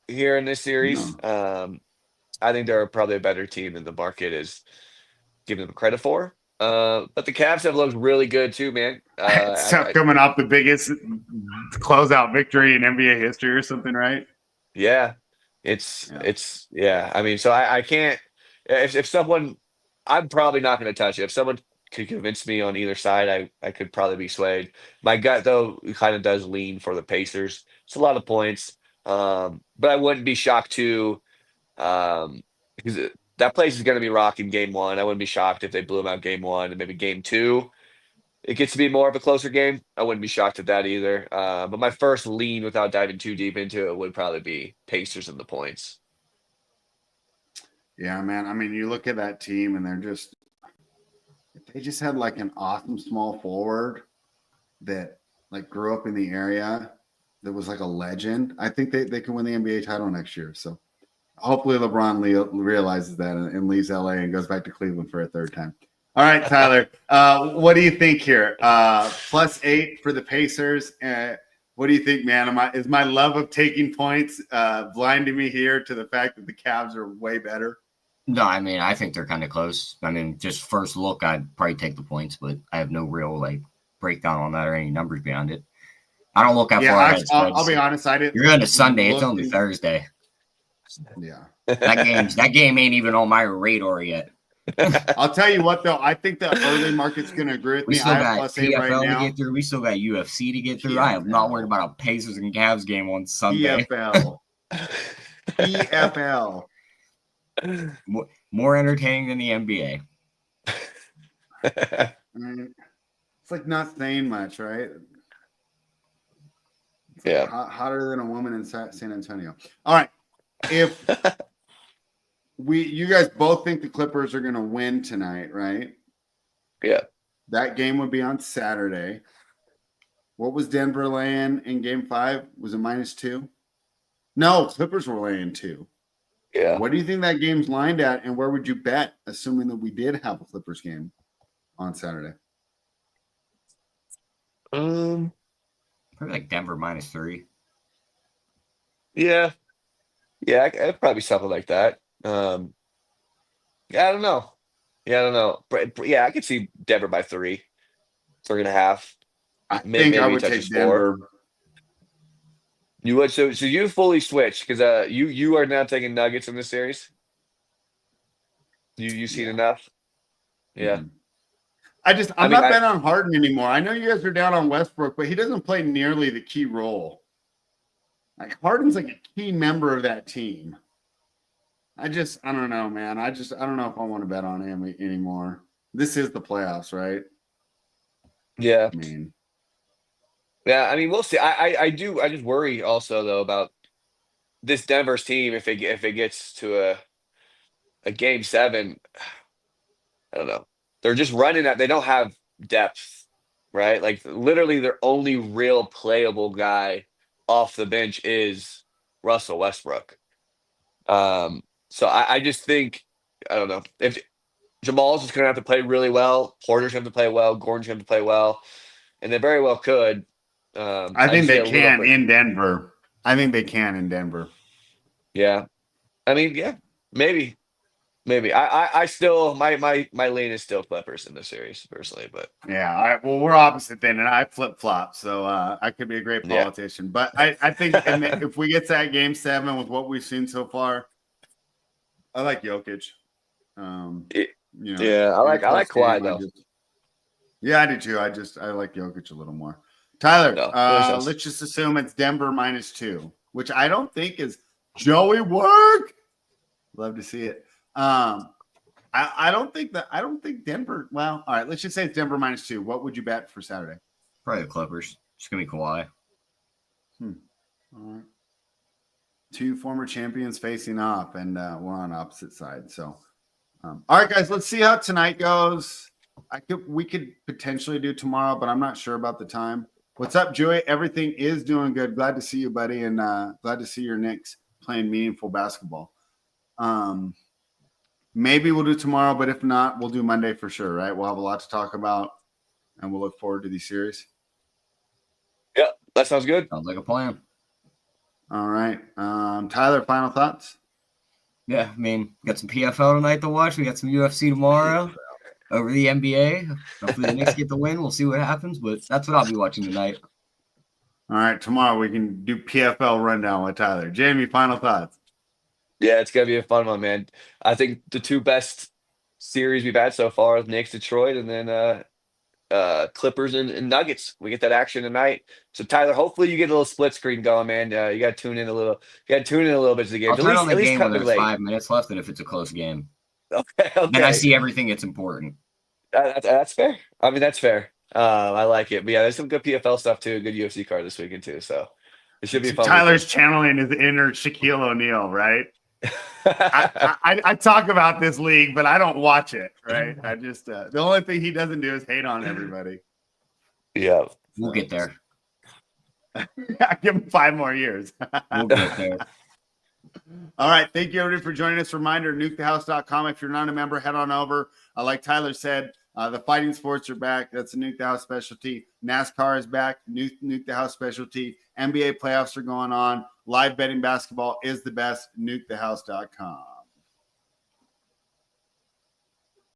here in this series. No. I think they're probably a better team than the market is giving them credit for. But the Cavs have looked really good too, man. Coming off the biggest closeout victory in NBA history or something, right? Yeah, it's I mean, so I can't. If someone, I'm probably not going to touch it. If someone could convince me on either side, I could probably be swayed. My gut though kind of does lean for the Pacers. It's a lot of points, but I wouldn't be shocked too, because that place is going to be rocking game 1. I wouldn't be shocked if they blew them out game 1 and maybe game 2. It gets to be more of a closer game. I wouldn't be shocked at that either. But my first lean, without diving too deep into it, would probably be Pacers and the points. Yeah, man. I mean, you look at that team, and they just had like an awesome small forward that like grew up in the area that was like a legend. I think they can win the NBA title next year. So hopefully LeBron realizes that and leaves LA and goes back to Cleveland for a third time. All right, Tyler, what do you think here? +8 for the Pacers. What do you think, man? Is my love of taking points blinding me here to the fact that the Cavs are way better? No, I mean, I think they're kind of close. I mean, just first look, I'd probably take the points, but I have no real breakdown on that or any numbers behind it. I don't look that far ahead. I'll be honest. I didn't. You're going to Sunday. It's only Thursday. Yeah. That game ain't even on my radar yet. I'll tell you what, though. I think the early market's going to agree with me. We still got +8 PFL right now. to get through. We still got UFC to get through. I am not worried about a Pacers and Cavs game on Sunday. PFL. More entertaining than the NBA. It's like not saying much, right? It's yeah. Like hotter than a woman in San Antonio. All right. If you guys both think the Clippers are going to win tonight, right? Yeah. That game would be on Saturday. What was Denver laying in game 5? Was it -2? No, Clippers were laying 2. Yeah. What do you think that game's lined at, and where would you bet, assuming that we did have a Clippers game on Saturday? Probably like Denver -3. Yeah. Yeah, it'd probably something like that. Yeah, I don't know. Yeah, I could see Denver by 3, 3.5. I think I would take Denver. You would, so you fully switch because you are now taking Nuggets in this series. You've seen enough. Yeah. Mm-hmm. I'm not betting on Harden anymore. I know you guys are down on Westbrook, but he doesn't play nearly the key role. Like Harden's like a key member of that team. I don't know, man. I don't know if I want to bet on him anymore. This is the playoffs, right? Yeah. I mean, Yeah, I mean, we'll see. I just worry also though about this Denver's team if it gets to a game 7. I don't know. They're just running at. They don't have depth, right? Like literally, their only real playable guy off the bench is Russell Westbrook. So I just think I don't know if Jamal's just going to have to play really well. Porter's going to have to play well. Gordon's going to have to play well, and they very well could. I I think just they get a little can bit. in Denver. I think they can in Denver. Yeah, I mean, yeah, maybe. Maybe I still my lean is still Clippers in the series personally, but Yeah, well, we're opposite then, and I flip flop, so I could be a great yeah, politician. But I think if we get to that game 7 with what we've seen so far, I like Jokic. It- You know, yeah. I in a like close game, Kawhi though. yeah, I do too. I like Jokic a little more. Tyler, No, that makes sense. let's just assume it's Denver -2, which I don't think is Joey work. Love to see it. I don't think Denver. Well, all right. Let's just say it's Denver -2. What would you bet for Saturday? Probably the Clippers. It's gonna be Kawhi. All right. 2 former champions facing off, and we're on opposite sides. So, all right, guys. Let's see how tonight goes. We could potentially do tomorrow, but I'm not sure about the time. What's up, Joey? Everything is doing good. Glad to see you, buddy, and glad to see your Knicks playing meaningful basketball. Maybe we'll do tomorrow, but if not, we'll do Monday for sure, right? We'll have a lot to talk about, and we'll look forward to these series. Yeah, that sounds good. Sounds like a plan. All right. Tyler, final thoughts? Yeah, I mean, we got some PFL tonight to watch. We got some UFC tomorrow over the NBA. Hopefully the Knicks get the win. We'll see what happens, but that's what I'll be watching tonight. All right. Tomorrow we can do PFL rundown with Tyler. Jayme, final thoughts? Yeah, it's gonna be a fun one, man. I think the 2 best series we've had so far is Knicks Detroit, and then Clippers and Nuggets. We get that action tonight. So Tyler, hopefully you get a little split screen going, man. You got to tune in a little. You got to tune in a little bit to the game. I'll turn on the At least game when cut me there's late. 5 minutes left and if it's a close game. Okay, Then I okay. see everything that's important. That's fair. I mean, that's fair. I like it. But yeah, there's some good PFL stuff too. Good UFC card this weekend too. So it should be a fun. Tyler's channeling his inner Shaquille O'Neal, right? I talk about this league, but I don't watch it, right? I just the only thing he doesn't do is hate on everybody. Yeah, We'll get there. I give him 5 more years. We'll get there. All right. Thank you, everybody, for joining us. Reminder, nukethehouse.com. If you're not a member, head on over. Like Tyler said, the fighting sports are back. That's a Nuke the House specialty. NASCAR is back. Nuke the House specialty. NBA playoffs are going on. Live betting basketball is the best. nukethehouse.com.